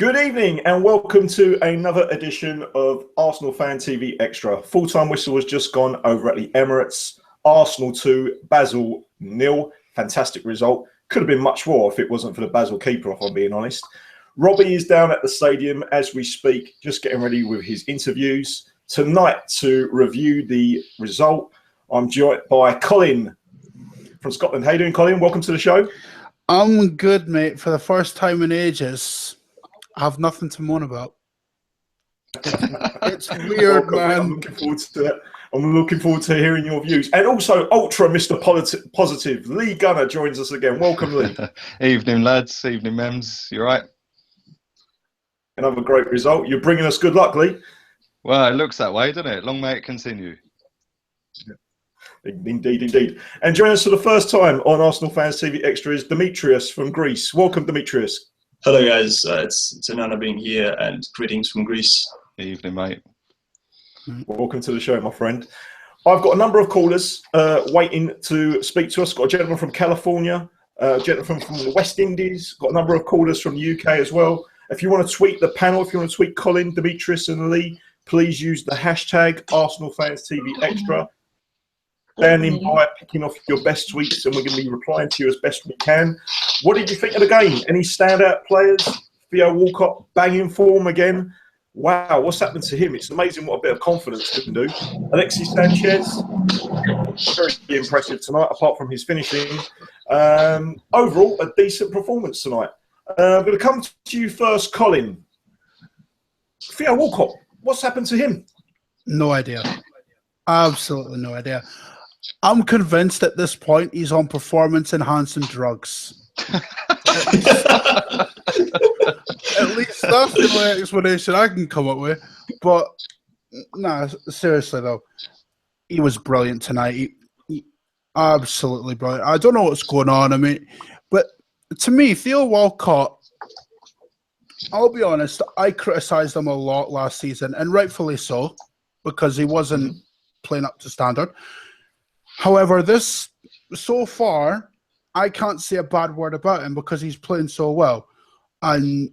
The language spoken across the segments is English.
Good evening and welcome to another edition of ArsenalFanTV Extra. Full-time whistle has just gone over at the Emirates. Arsenal 2, Basel 0. Fantastic result. Could have been much more if it wasn't for the Basel keeper, if I'm being honest. Robbie is down at the stadium as we speak, just getting ready with his interviews. Tonight, to review the result, I'm joined by Colin from Scotland. How you doing, Colin? Welcome to the show. I'm good, mate. For the first time in ages, I have nothing to moan about. It's weird, man. I'm looking forward to it. I'm looking forward to hearing your views. And also, Ultra Mr. Positive, Lee Gunner joins us again. Welcome, Lee. Evening, lads. Evening, Mems. You all right? Another great result. You're bringing us good luck, Lee. Well, it looks that way, doesn't it? Long may it continue. Indeed, indeed. And joining us for the first time on ArsenalFanTV Extra is Demetrius from Greece. Welcome, Demetrius. Hello, guys. It's an honor being here, and greetings from Greece. Evening, mate. Welcome to the show, my friend. I've got a number of callers waiting to speak to us. Got a gentleman from California, a gentleman from the West Indies. Got a number of callers from the UK as well. If you want to tweet the panel, if you want to tweet Colin, Demetrius and Lee, please use the hashtag ArsenalFanTV Extra. Standing by, picking off your best tweets, and we're going to be replying to you as best we can. What did you think of the game? Any standout players? Theo Walcott banging form again. Wow, what's happened to him? It's amazing what a bit of confidence can do. Alexis Sanchez, very impressive tonight, apart from his finishing. Overall, a decent performance tonight. I'm going to come to you first, Colin. Theo Walcott, what's happened to him? No idea. Absolutely no idea. I'm convinced at this point he's on performance-enhancing drugs. At least that's the only explanation I can come up with. But, nah, seriously, though, he was brilliant tonight. He absolutely brilliant. I don't know what's going on. I mean, but to me, Theo Walcott, I'll be honest, I criticised him a lot last season, and rightfully so, because he wasn't playing up to standard. However, so far, I can't say a bad word about him because he's playing so well. And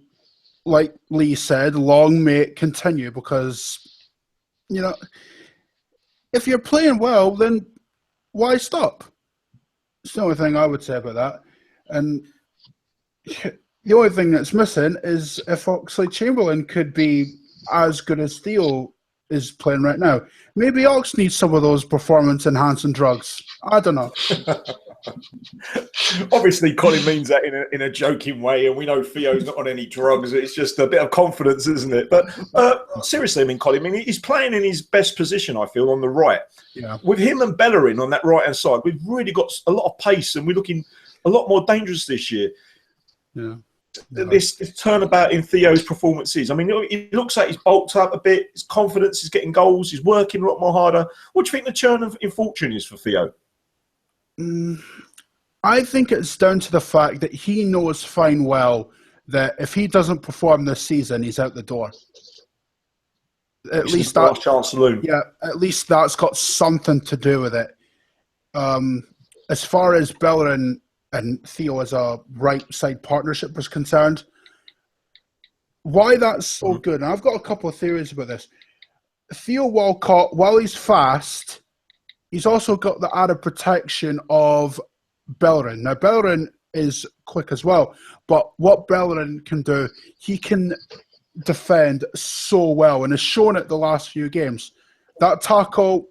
like Lee said, long may it continue because, you know, if you're playing well, then why stop? It's the only thing I would say about that. And the only thing that's missing is if Oxlade-Chamberlain could be as good as Theo is playing right now. Maybe Ox needs some of those performance-enhancing drugs. I don't know. Obviously, Colin means that in a joking way, and we know Theo's not on any drugs. It's just a bit of confidence, isn't it? But seriously, I mean, Colin, he's playing in his best position, I feel, on the right. Yeah. With him and Bellerin on that right-hand side, we've really got a lot of pace, and we're looking a lot more dangerous this year. Yeah. This turnabout in Theo's performances. I mean, it looks like he's bulked up a bit. His confidence is getting goals. He's working a lot more harder. What do you think the churn in fortune is for Theo? I think it's down to the fact that he knows fine well that if he doesn't perform this season, he's out the door. At least that last chance saloon. Yeah, at least that's got something to do with it. As far as Bellerin and Theo as a right-side partnership was concerned, why that's so good, and I've got a couple of theories about this. Theo Walcott, while he's fast, he's also got the added protection of Bellerin. Now, Bellerin is quick as well, but what Bellerin can do, he can defend so well, and has shown it the last few games. That tackle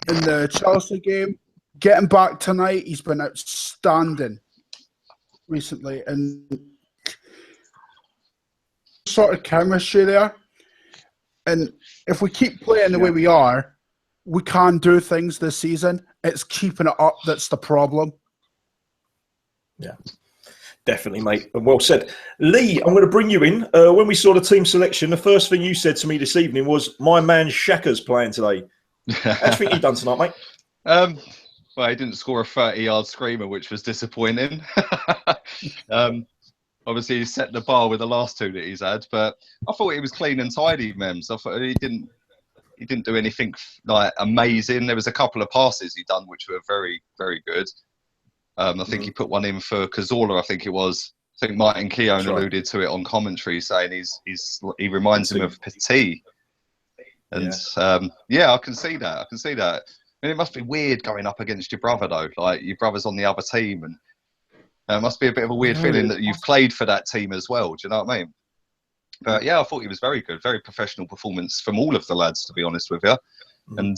in the Chelsea game, getting back tonight, he's been outstanding recently, and sort of chemistry there. And if we keep playing the way we are, we can do things this season. It's keeping it up that's the problem. Yeah, definitely, mate. Well said. Lee, I'm going to bring you in. When we saw the team selection, the first thing you said to me this evening was, my man Shaka's playing today. How do you think he's done tonight, mate? Well, he didn't score a 30-yard screamer, which was disappointing. Obviously, he set the bar with the last two that he's had, but I thought he was clean and tidy, Mems. I thought he didn't do anything like amazing. There was a couple of passes he done which were very, very good. I think he put one in for Cazorla, I think it was, I think Martin Keown Right. alluded to it on commentary, saying he reminds him of Petit. And I can see that. I can see that. I mean, it must be weird going up against your brother though. Like your brother's on the other team, and it must be a bit of a weird feeling that you've played for that team as well. Do you know what I mean? But yeah, I thought he was very good, very professional performance from all of the lads, to be honest with you. And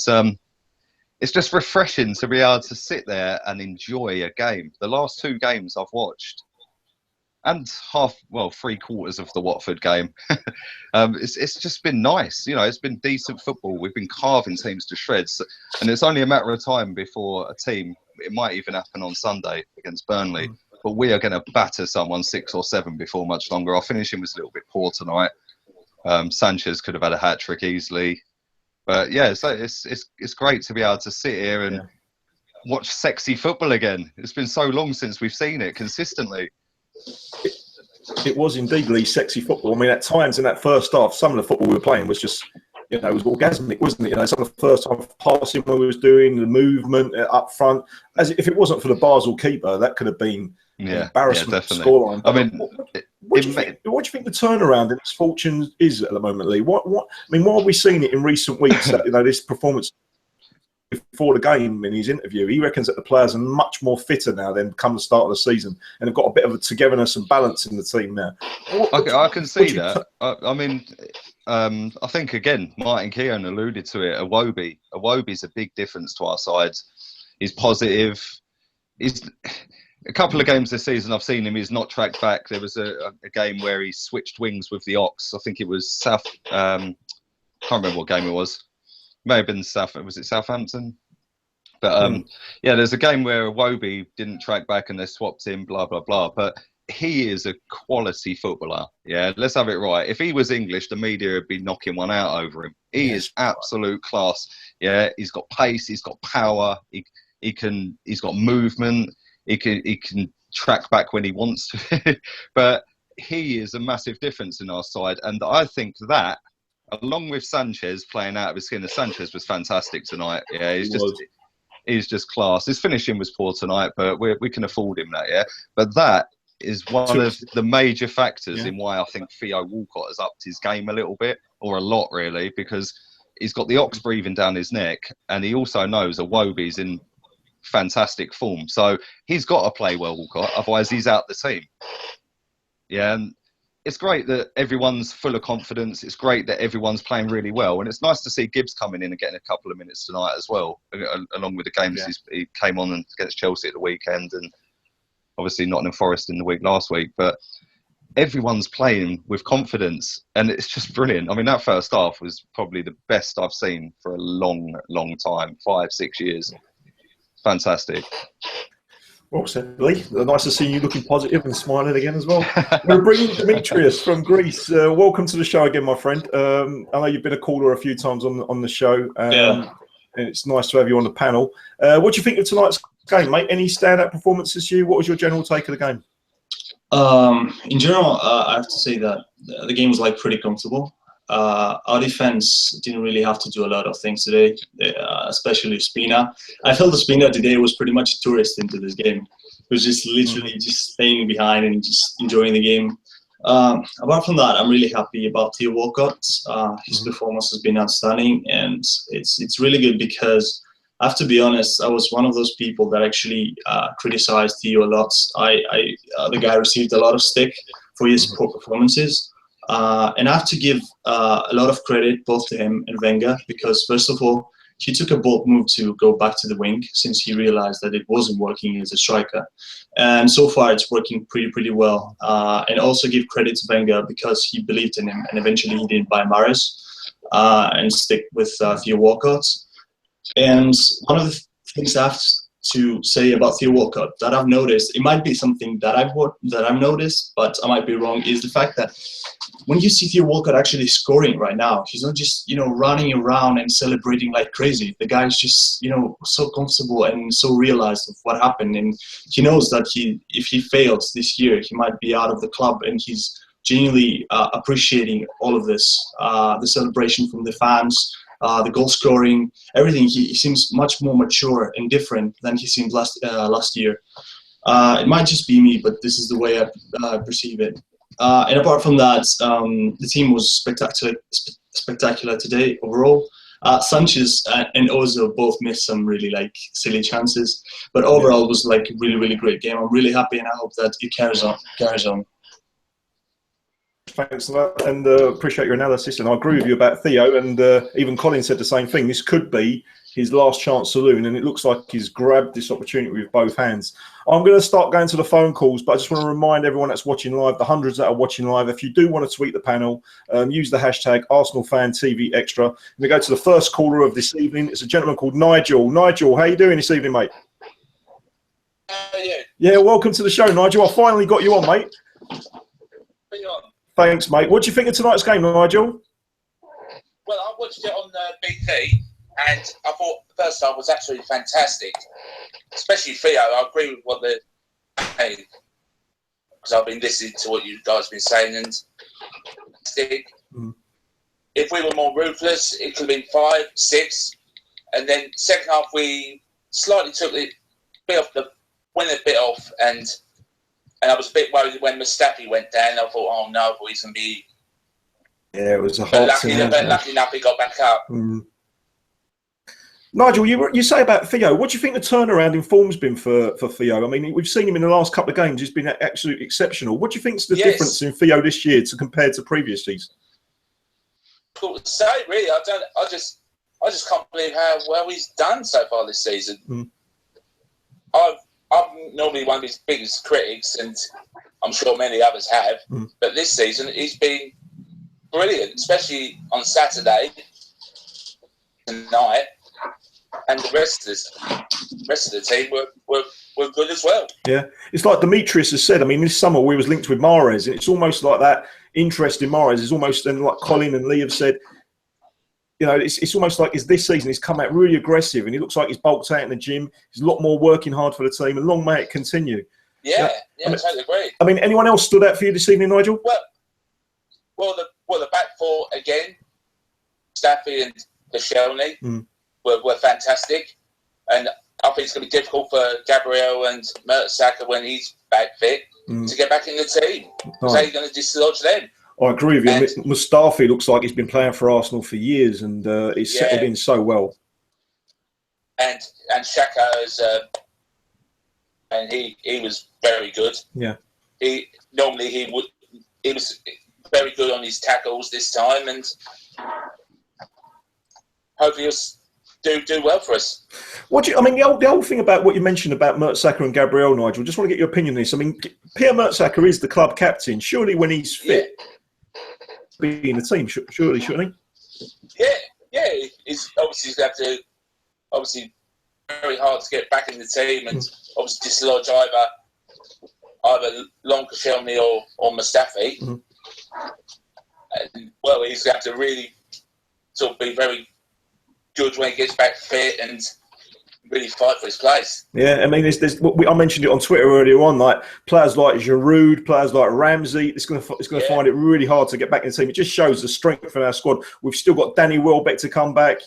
it's just refreshing to be able to sit there and enjoy a game. The last 2 games I've watched, and 3/4 of the Watford game, it's just been nice. You know, it's been decent football. We've been carving teams to shreds, and it's only a matter of time before a team, it might even happen on Sunday against Burnley, but we are going to batter someone 6 or 7 before much longer. Our finishing was a little bit poor tonight. Sanchez could have had a hat-trick easily. But yeah, it's great to be able to sit here and watch sexy football again. It's been so long since we've seen it consistently. It was indeed really sexy football. I mean, at times in that first half, some of the football we were playing was just, you know, it was orgasmic, wasn't it? You know, some of the first half passing we was doing, the movement up front. As if it wasn't for the Basel keeper, that could have been an embarrassment scoreline. I mean, what do you think the turnaround in its fortunes is at the moment, Lee? What? I mean, why have we seen it in recent weeks? That, you know, this performance before the game in his interview, he reckons that the players are much more fitter now than come the start of the season, and have got a bit of a togetherness and balance in the team now. I can see that. I mean, I think again, Martin Keown alluded to it. Iwobi's a big difference to our side. He's positive. He's a couple of games this season I've seen him. He's not tracked back. There was a game where he switched wings with the Ox. I think it was can't remember what game it was. May have been was it Southampton? But there's a game where Iwobi didn't track back and they swapped him, blah blah blah. But he is a quality footballer. Yeah, let's have it right. If he was English, the media would be knocking one out over him. He is absolute class. Yeah, he's got pace, he's got power, he's got movement, he can track back when he wants to. But he is a massive difference in our side, and I think that, along with Sanchez playing out of his skin, Sanchez was fantastic tonight. Yeah, he's just class. His finishing was poor tonight, but we can afford him that. Yeah, but that is one of the major factors in why I think Theo Walcott has upped his game a little bit, or a lot really, because he's got the Ox breathing down his neck, and he also knows Iwobi's in fantastic form. So he's got to play well, Walcott, otherwise he's out the team. Yeah, and it's great that everyone's full of confidence. It's great that everyone's playing really well. And it's nice to see Gibbs coming in and getting a couple of minutes tonight as well, along with the games he came on against Chelsea at the weekend, and obviously Nottingham Forest in the week last week. But everyone's playing with confidence, and it's just brilliant. I mean, that first half was probably the best I've seen for a long, long time, 5-6 years. Fantastic. Well said, Lee. Nice to see you looking positive and smiling again as well. We're bringing Demetrius from Greece. Welcome to the show again, my friend. I know you've been a caller a few times on the show. And it's nice to have you on the panel. What do you think of tonight's game, mate? Any standout performances to you? What was your general take of the game? In general, I have to say that the game was pretty comfortable. Our defense didn't really have to do a lot of things today, especially Spina. I felt the Spina today was pretty much a tourist into this game. He was just literally just staying behind and just enjoying the game. Apart from that, I'm really happy about Theo Walcott. His performance has been outstanding, and it's really good because I have to be honest, I was one of those people that actually criticized Theo a lot. The guy received a lot of stick for his poor performances. And I have to give a lot of credit both to him and Wenger, because first of all, he took a bold move to go back to the wing since he realized that it wasn't working as a striker. And so far it's working pretty well. And also give credit to Wenger because he believed in him, and eventually he didn't buy Mahrez and stick with Theo Walcott. And one of the things I have to say about Theo Walcott that I've noticed, it might be something that I've noticed, but I might be wrong, is the fact that when you see Theo Walcott actually scoring right now, he's not just, running around and celebrating like crazy. The guy's just, so comfortable and so realized of what happened. And he knows that if he fails this year, he might be out of the club, and he's genuinely appreciating all of this, the celebration from the fans, the goal scoring, everything. He seems much more mature and different than he seemed last year. It might just be me, but this is the way I perceive it. And apart from that, the team was spectacular today overall. Sanchez and Ozil both missed some really like silly chances, but overall it was like a really, really great game. I'm really happy, and I hope that it carries on. Thanks for that, and appreciate your analysis. And I agree with you about Theo, and even Colin said the same thing. This could be his last chance saloon, and it looks like he's grabbed this opportunity with both hands. I'm going to start going to the phone calls, but I just want to remind everyone that's watching live, the hundreds that are watching live, if you do want to tweet the panel, use the hashtag ArsenalFanTVextra. We go to the first caller of this evening. It's a gentleman called Nigel. Nigel, how you doing this evening, mate? How are you? Yeah, welcome to the show, Nigel. I finally got you on, mate. Put you on. Thanks, mate. What do you think of tonight's game, Nigel? Well, I watched it on BT, and I thought the first half was absolutely fantastic. Especially Theo. I agree with what they're saying, because I've been listening to what you guys have been saying. And if we were more ruthless, it could have been 5, 6. And then second half, we slightly took the bit off and I was a bit worried when Mustafi went down. I thought, oh no, he's going to be... Yeah, it was a hard lucky enough he got back up. Nigel, you say about Theo. What do you think the turnaround in form's been for Theo? I mean, we've seen him in the last couple of games. He's been absolutely exceptional. What do you think's the difference in Theo this year compared to previous seasons? Cool to say, really. I just can't believe how well he's done so far this season. I'm normally one of his biggest critics, and I'm sure many others have. But this season, he's been brilliant, especially on Saturday, tonight, and the rest of the team were good as well. Yeah, it's like Demetrius has said. I mean, this summer we was linked with Mahrez, and it's almost like that interest in Mahrez is almost, and like Colin and Lee have said, you know, it's almost like this season he's come out really aggressive, and he looks like he's bulked out in the gym. He's a lot more working hard for the team, and long may it continue. Yeah, I totally agree. I mean, anyone else stood out for you this evening, Nigel? Well, the back four again, Staffy and Koscielny were fantastic, and I think it's going to be difficult for Gabriel and Mertesacker when he's back fit to get back in the team. Because how are you going to dislodge them? I agree with you. And Mustafi looks like he's been playing for Arsenal for years, and he's settled in so well. And Xhaka is, and he was very good. Yeah. He was very good on his tackles this time, and hopefully he'll do well for us. The old thing about what you mentioned about Mertesacker and Gabriel, Nigel, just want to get your opinion on this. I mean, Pierre Mertesacker is the club captain. Surely when he's fit, be in the team, surely, shouldn't he? Yeah. He's obviously going to have to, very hard to get back in the team, and obviously dislodge either Long Koscielny or Mustafi. And, well, he's going to have to really sort of be very good when he gets back fit and really fight for his place. Yeah, I mean, I mentioned it on Twitter earlier on. Like players like Giroud, players like Ramsey, it's going to find it really hard to get back in the team. It just shows the strength of our squad. We've still got Danny Welbeck to come back.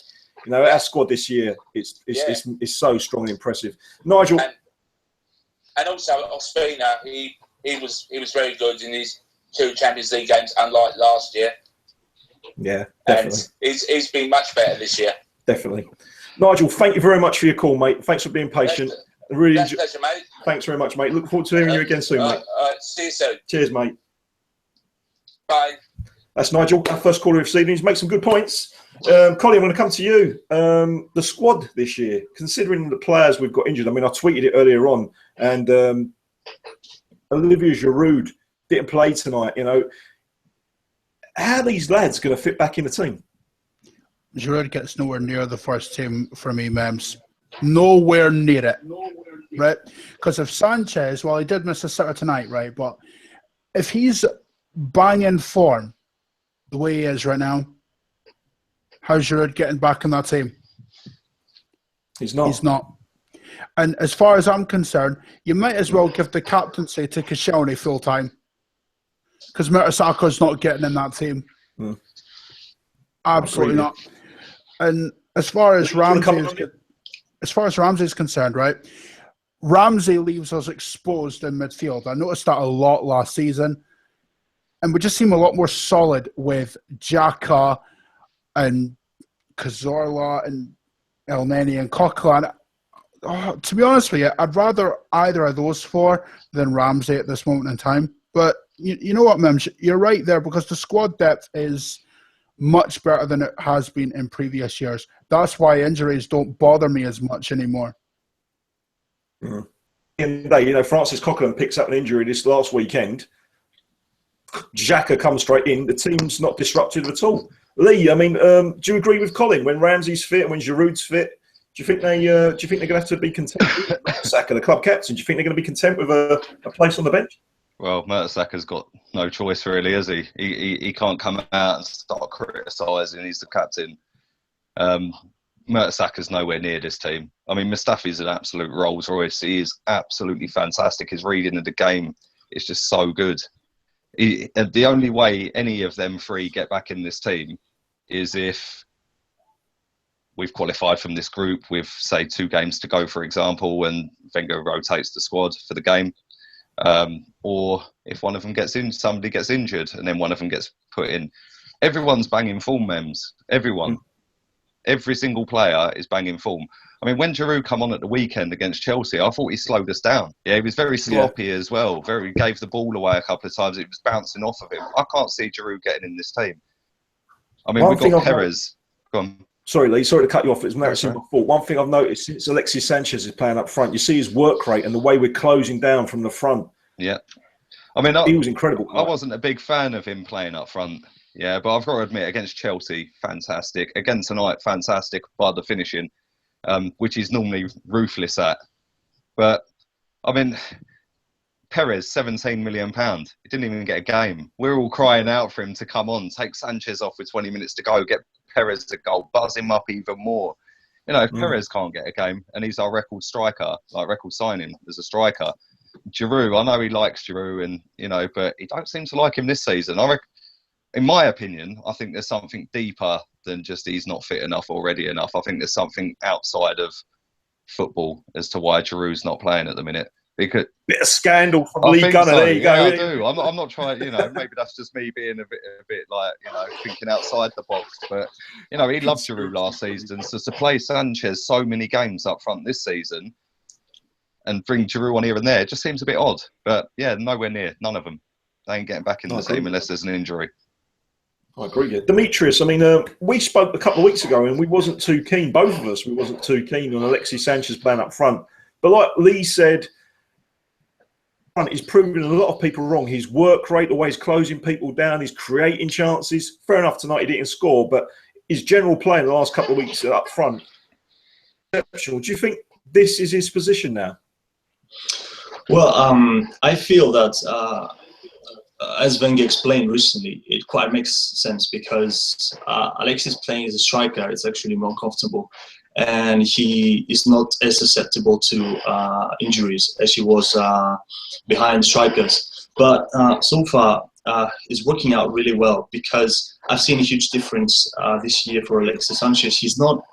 You know, our squad this year is so strong and impressive. Nigel, and also Ospina, he was very good in his 2 Champions League games, unlike last year. Yeah, definitely. And he's been much better this year. Definitely. Nigel, thank you very much for your call, mate. Thanks for being patient. Really pleasure, mate. Thanks very much, mate. Look forward to hearing you again soon, mate. See you soon. Cheers, mate. Bye. That's Nigel, our first caller of this evening. He's made some good points. Colin, I'm going to come to you. The squad this year, considering the players we've got injured, I mean, I tweeted it earlier on, and Olivier Giroud didn't play tonight. You know, how are these lads going to fit back in the team? Giroud gets nowhere near the first team for me, Mems. Nowhere near it, right? Because if Sanchez, well, he did miss a sitter tonight, right? But if he's banging form the way he is right now, how's Giroud getting back in that team? He's not. He's not. And as far as I'm concerned, you might as well give the captaincy to Koscielny full time, because Mertesacker's not getting in that team. Absolutely not. And as far as Ramsey is concerned, right? Ramsey leaves us exposed in midfield. I noticed that a lot last season. And we just seem a lot more solid with Xhaka and Cazorla and Elneny and Coquelin. To be honest with you, I'd rather either of those four than Ramsey at this moment in time. But you know what, Mims? You're right there, because the squad depth is much better than it has been in previous years. That's why injuries don't bother me as much anymore. Mm. You know, Francis Coquelin picks up an injury this last weekend. Xhaka comes straight in. The team's not disrupted at all. Lee, I mean, do you agree with Colin? When Ramsey's fit and when Giroud's fit, do you think they're going to have to be content with Mertesacker, the club captain? Do you think they're going to be content with a place on the bench? Well, Mertesacker's got no choice, really, has he? He can't come out and start criticising. He's the captain. Mertesacker's nowhere near this team. I mean, Mustafi's an absolute Rolls Royce. He is absolutely fantastic. His reading of the game is just so good. The only way any of them three get back in this team is if we've qualified from this group with, say, 2 games to go, for example, and Wenger rotates the squad for the game. Or if one of them somebody gets injured and then one of them gets put in. Everyone's banging form, Mems. Everyone. Every single player is banging form. I mean, when Giroud come on at the weekend against Chelsea, I thought he slowed us down. Yeah, he was very sloppy as well. Gave the ball away a couple of times. It was bouncing off of him. I can't see Giroud getting in this team. I mean, we've got Perez. Go on. Sorry, Lee. Sorry to cut you off. It's not my fault. One thing I've noticed since Alexis Sanchez is playing up front, you see his work rate and the way we're closing down from the front. Yeah. I mean, he was incredible. I wasn't a big fan of him playing up front. Yeah, but I've got to admit, against Chelsea, fantastic. Again tonight, fantastic by the finishing, which he's normally ruthless at. But, I mean, Perez, £17 million. He didn't even get a game. We're all crying out for him to come on, take Sanchez off with 20 minutes to go, get Perez to goal, buzz him up even more. You know, if Perez can't get a game, and he's our record striker, like record signing as a striker. Giroud, I know he likes Giroud, and you know, but he don't seem to like him this season. In my opinion, I think there's something deeper than just he's not fit enough or ready enough. I think there's something outside of football as to why Giroud's not playing at the minute. Because bit of scandal from Lee Gunner. So. There you go. I do. I'm not trying. You know, maybe that's just me being a bit like, you know, thinking outside the box. But you know, he loved Giroud last season. So to play Sanchez so many games up front this season and bring Giroud on here and there just seems a bit odd. But yeah, nowhere near. None of them. They ain't getting back in the team unless there's an injury. I agree. Yeah. Demetrius, I mean, we spoke a couple of weeks ago and we wasn't too keen, both of us, we wasn't too keen on Alexis Sanchez playing up front. But like Lee said, he's proving a lot of people wrong. His work rate, the way he's closing people down, he's creating chances. Fair enough, tonight he didn't score, but his general play in the last couple of weeks up front, exceptional. Do you think this is his position now? Well, I feel that, as Wenger explained recently, it quite makes sense because Alexis playing as a striker is actually more comfortable. And he is not as susceptible to injuries as he was behind strikers. But so far, it's working out really well because I've seen a huge difference this year for Alexis Sanchez. He's not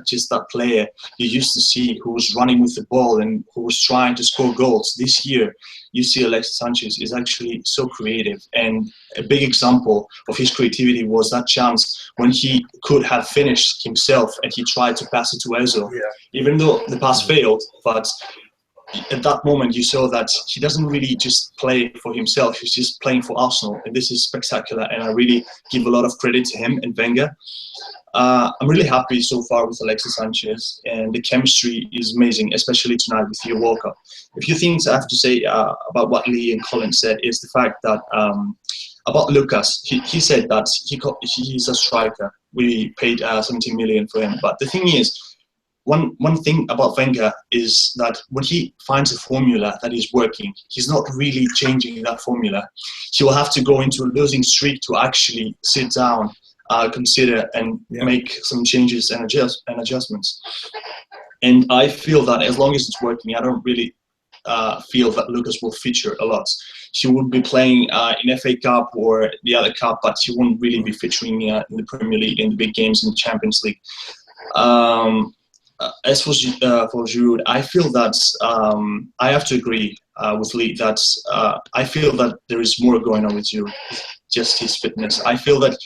just that player you used to see who was running with the ball and who was trying to score goals. This year, you see Alexis Sanchez is actually so creative. And a big example of his creativity was that chance when he could have finished himself and he tried to pass it to Ozil. Yeah. Even though the pass failed, but at that moment you saw that he doesn't really just play for himself, he's just playing for Arsenal, and this is spectacular, and I really give a lot of credit to him and Wenger. I'm really happy so far with Alexis Sanchez, and the chemistry is amazing, especially tonight with Theo Walker. A few things I have to say about what Lee and Colin said is the fact that about Lucas, he said that he's a striker. We paid 17 million for him, but the thing is, one thing about Wenger is that when he finds a formula that is working, he's not really changing that formula. He will have to go into a losing streak to actually sit down, consider and make some changes and adjustments. And I feel that as long as it's working, I don't really feel that Lucas will feature a lot. He would be playing in FA Cup or the other cup, but he won't really be featuring in the Premier League, in the big games, in the Champions League. as for Giroud, I feel that I have to agree with Lee that I feel that there is more going on with Giroud, just his fitness. I feel that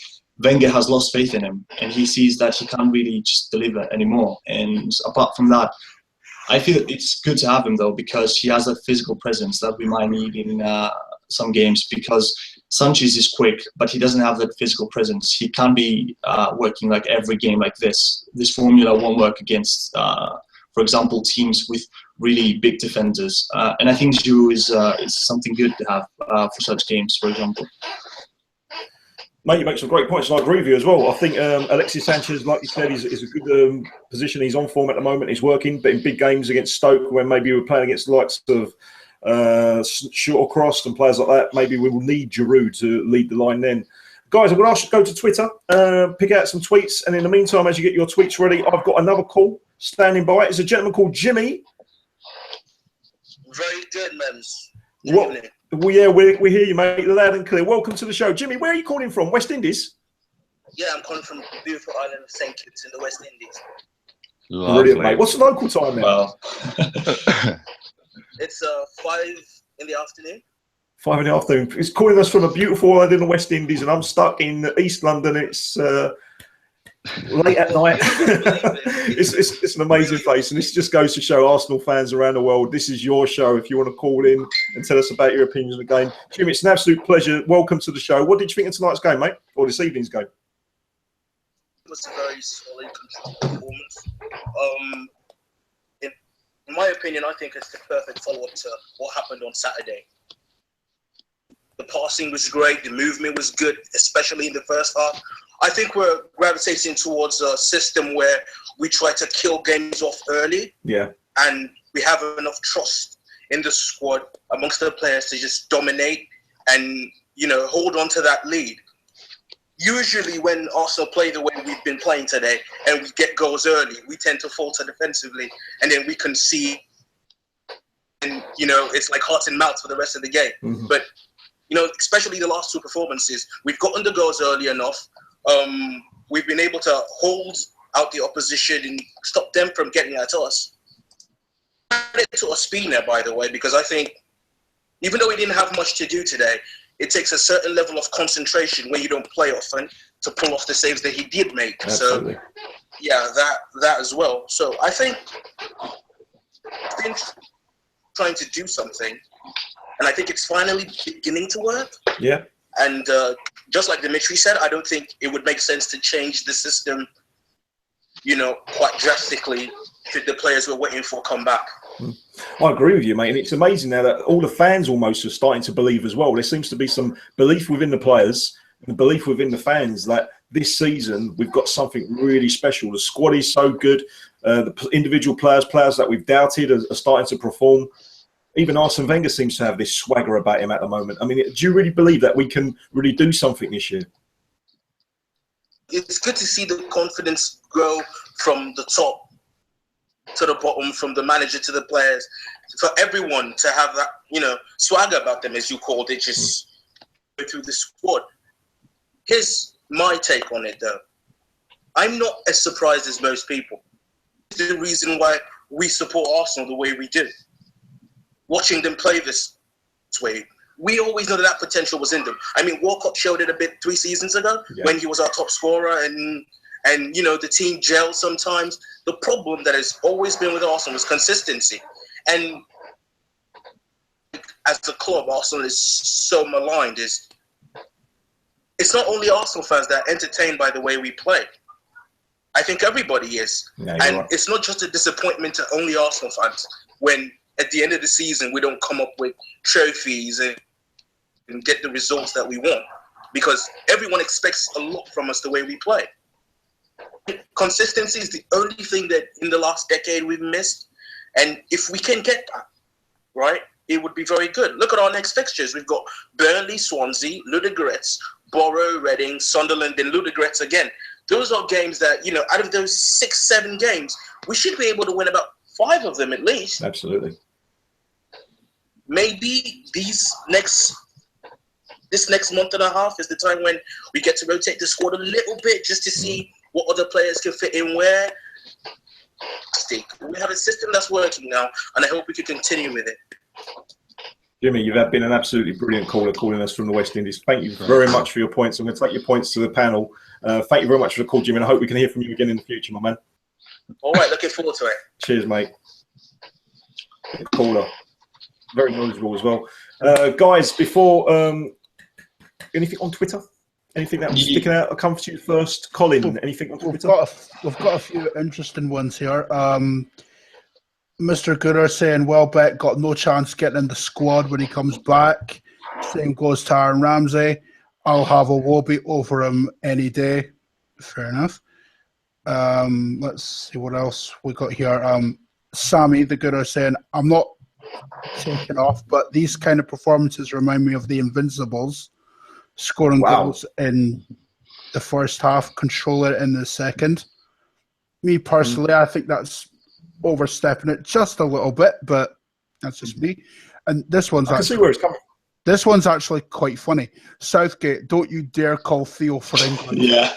Wenger has lost faith in him, and he sees that he can't really just deliver anymore. And apart from that, I feel it's good to have him though, because he has a physical presence that we might need in some games, because Sanchez is quick, but he doesn't have that physical presence. He can't be working like every game like this. This formula won't work against, for example, teams with really big defenders. And I think Giroud is something good to have for such games, for example. Mate, you make some great points, and I agree with you as well. I think Alexis Sanchez, like you said, is a good position. He's on form at the moment. He's working, but in big games against Stoke, when maybe we're playing against the likes of Short-Cross and players like that, maybe we will need Giroud to lead the line then. Guys, I'm going to ask you to go to Twitter, pick out some tweets, and in the meantime, as you get your tweets ready, I've got another call standing by. It's a gentleman called Jimmy. Very good, Mems. What? Well, yeah, we hear you, mate, loud and clear. Welcome to the show. Jimmy, where are you calling from? West Indies? Yeah, I'm calling from the beautiful island of St. Kitts in the West Indies. Brilliant, mate. What's the local time now? Wow. It's 5 in the afternoon. 5 in the afternoon. He's calling us from a beautiful island in the West Indies, and I'm stuck in East London. It's late at night. it's an amazing place, and this just goes to show Arsenal fans around the world, this is your show. If you want to call in and tell us about your opinions of the game, Jimmy, it's an absolute pleasure. Welcome to the show. What did you think of tonight's game, mate, or this evening's game? It was a very solid, controlled performance. In my opinion, I think it's the perfect follow-up to what happened on Saturday. The passing was great. The movement was good, especially in the first half. I think we're gravitating towards a system where we try to kill games off early. Yeah. And we have enough trust in the squad amongst the players to just dominate and, hold on to that lead. Usually when Arsenal play the way we've been playing today and we get goals early, we tend to falter defensively and then we concede. And, it's like heart and mouth for the rest of the game. Mm-hmm. But, especially the last two performances, we've gotten the goals early enough. We've been able to hold out the opposition and stop them from getting at us. Credit to Ospina, by the way, because I think even though he didn't have much to do today, it takes a certain level of concentration when you don't play often to pull off the saves that he did make. Absolutely. So, yeah, that as well. So I think he's been trying to do something, and I think it's finally beginning to work. Yeah. And just like Dimitri said, I don't think it would make sense to change the system, quite drastically should the players we're waiting for come back. I agree with you, mate. And it's amazing now that all the fans almost are starting to believe as well. There seems to be some belief within the players and belief within the fans that this season we've got something really special. The squad is so good. The individual players that we've doubted are starting to perform. Even Arsene Wenger seems to have this swagger about him at the moment. I mean, do you really believe that we can really do something this year? It's good to see the confidence grow from the top to the bottom, from the manager to the players, for everyone to have that, swagger about them, as you called it, just go through the squad. Here's my take on it, though. I'm not as surprised as most people. It's the reason why we support Arsenal the way we do. Watching them play this way, we always know that potential was in them. I mean, Walcott showed it a bit 3 seasons ago when he was our top scorer, and the team gelled sometimes. The problem that has always been with Arsenal is consistency. And as a club, Arsenal is so maligned. It's not only Arsenal fans that are entertained by the way we play. I think everybody is. Yeah, and it's not just a disappointment to only Arsenal fans when at the end of the season we don't come up with trophies and get the results that we want, because everyone expects a lot from us the way we play. Consistency is the only thing that in the last decade we've missed, and if we can get that right, it would be very good. Look at our next fixtures. We've got Burnley, Swansea, Ludogorets, Borough, Reading, Sunderland, and Ludogorets again. Those are games that, out of those 6-7 games, we should be able to win about 5 of them at least. Absolutely. Maybe this next month and a half is the time when we get to rotate the squad a little bit just to see what other players can fit in where. We have a system that's working now, and I hope we can continue with it. Jimmy, you've been an absolutely brilliant caller calling us from the West Indies. Thank you very much for your points. I'm going to take your points to the panel. Thank you very much for the call, Jimmy, and I hope we can hear from you again in the future, my man. All right, looking forward to it. Cheers, mate. Caller. Very knowledgeable as well. Guys, before anything on Twitter? Anything that was sticking out? I'll come to you first. Colin, anything on Twitter? We've got a few interesting ones here. Mr. Gooder saying Welbeck got no chance getting in the squad when he comes back. Same goes to Aaron Ramsey. I'll have a Wobie over him any day. Fair enough. Let's see what else we got here. Sammy, the Gooder, saying, I'm not taking off, but these kind of performances remind me of the Invincibles. Scoring goals in the first half, controlling it in the second. Me personally, I think that's overstepping it just a little bit, but that's just me. And this one's I can see where it's coming from. This one's actually quite funny. Southgate, don't you dare call Theo for England. Yeah.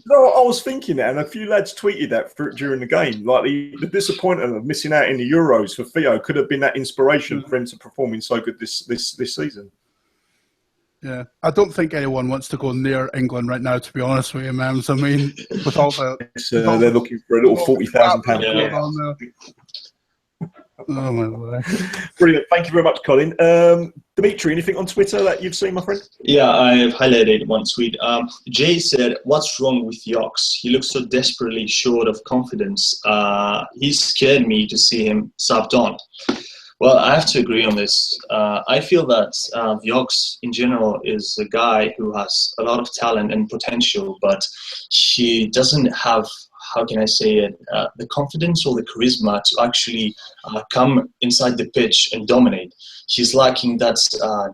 No, I was thinking that, and a few lads tweeted that during the game. Like the disappointment of missing out in the Euros for Theo could have been that inspiration for him to performing so good this season. Yeah, I don't think anyone wants to go near England right now, to be honest with you, Mams. I mean, with all the... they're looking for a little £40,000. Oh, my Lord. Brilliant. Thank you very much, Colin. Dimitri, anything on Twitter that you've seen, my friend? Yeah, I've highlighted one tweet. Jay said, what's wrong with Yox? He looks so desperately short of confidence. He scared me to see him subbed on. Well, I have to agree on this. I feel that Yox, in general, is a guy who has a lot of talent and potential, but he doesn't have, how can I say it, the confidence or the charisma to actually come inside the pitch and dominate. He's lacking that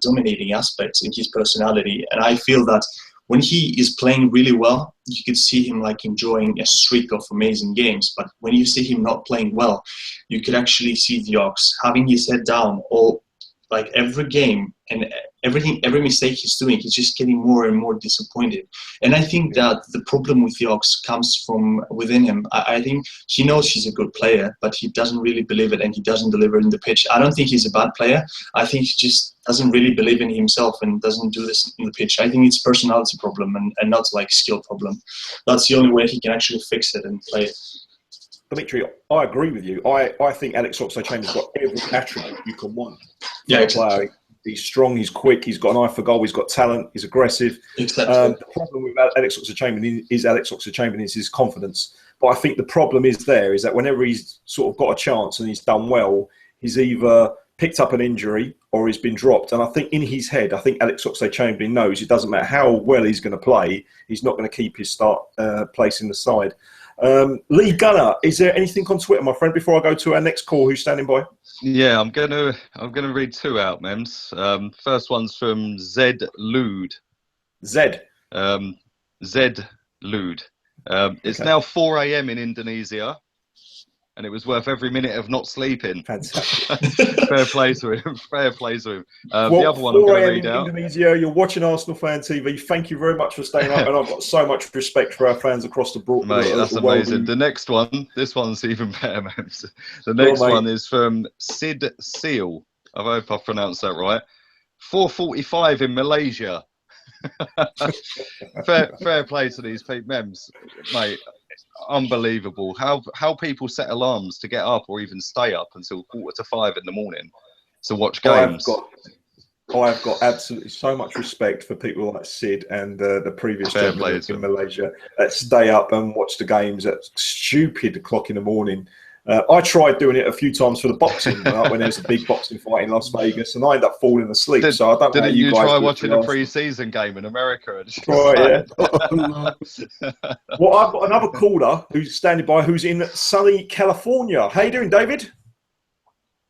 dominating aspect in his personality. And I feel that when he is playing really well, you could see him like enjoying a streak of amazing games. But when you see him not playing well, you could actually see the Ox having his head down all like every game, and every mistake he's doing, he's just getting more and more disappointed. And I think that the problem with the Ox comes from within him. I think he knows he's a good player, but he doesn't really believe it, and he doesn't deliver in the pitch. I don't think he's a bad player. I think he just doesn't really believe in himself and doesn't do this in the pitch. I think it's a personality problem and not like skill problem. That's the only way he can actually fix it and play it. Dimitri, I agree with you. I think Alex Oxlade-Chamberlain's got every attribute you can want. Yeah, exactly. He's strong, he's quick, he's got an eye for goal, he's got talent, he's aggressive. Exactly. The problem with Alex Oxlade-Chamberlain is his confidence. But I think the problem is that whenever he's sort of got a chance and he's done well, he's either picked up an injury or he's been dropped. And I think in his head, I think Alex Oxlade-Chamberlain knows it doesn't matter how well he's going to play, he's not going to keep his start place in the side. Lee Gunner, is there anything on Twitter, my friend, before I go to our next call? Who's standing by? Yeah, I'm gonna read two out, Mems. First one's from Zed Lude. Zed Lude. It's now 4 a.m. in Indonesia, and it was worth every minute of not sleeping. Fantastic. Fair play to him. Fair play to him. The other one I'm going to read out. Indonesia, you're watching ArsenalFanTV. Thank you very much for staying up, and I've got so much respect for our fans across the broad. Mate, that's amazing. The next one, this one's even better, man. The next one is from Sid Seal. I hope I've pronounced that right. 4:45 in Malaysia. fair play to these people, Mems, mate. Unbelievable how people set alarms to get up or even stay up until 4:45 in the morning to watch games. I've got absolutely so much respect for people like Sid and the previous gentleman in Malaysia that stay up and watch the games at stupid o'clock in the morning. I tried doing it a few times for the boxing when there was a big boxing fight in Las Vegas, and I ended up falling asleep. So I don't know. Didn't you try watching a pre-season game in America? Right, yeah. Well, I've got another caller who's standing by, who's in sunny California. How you doing, David?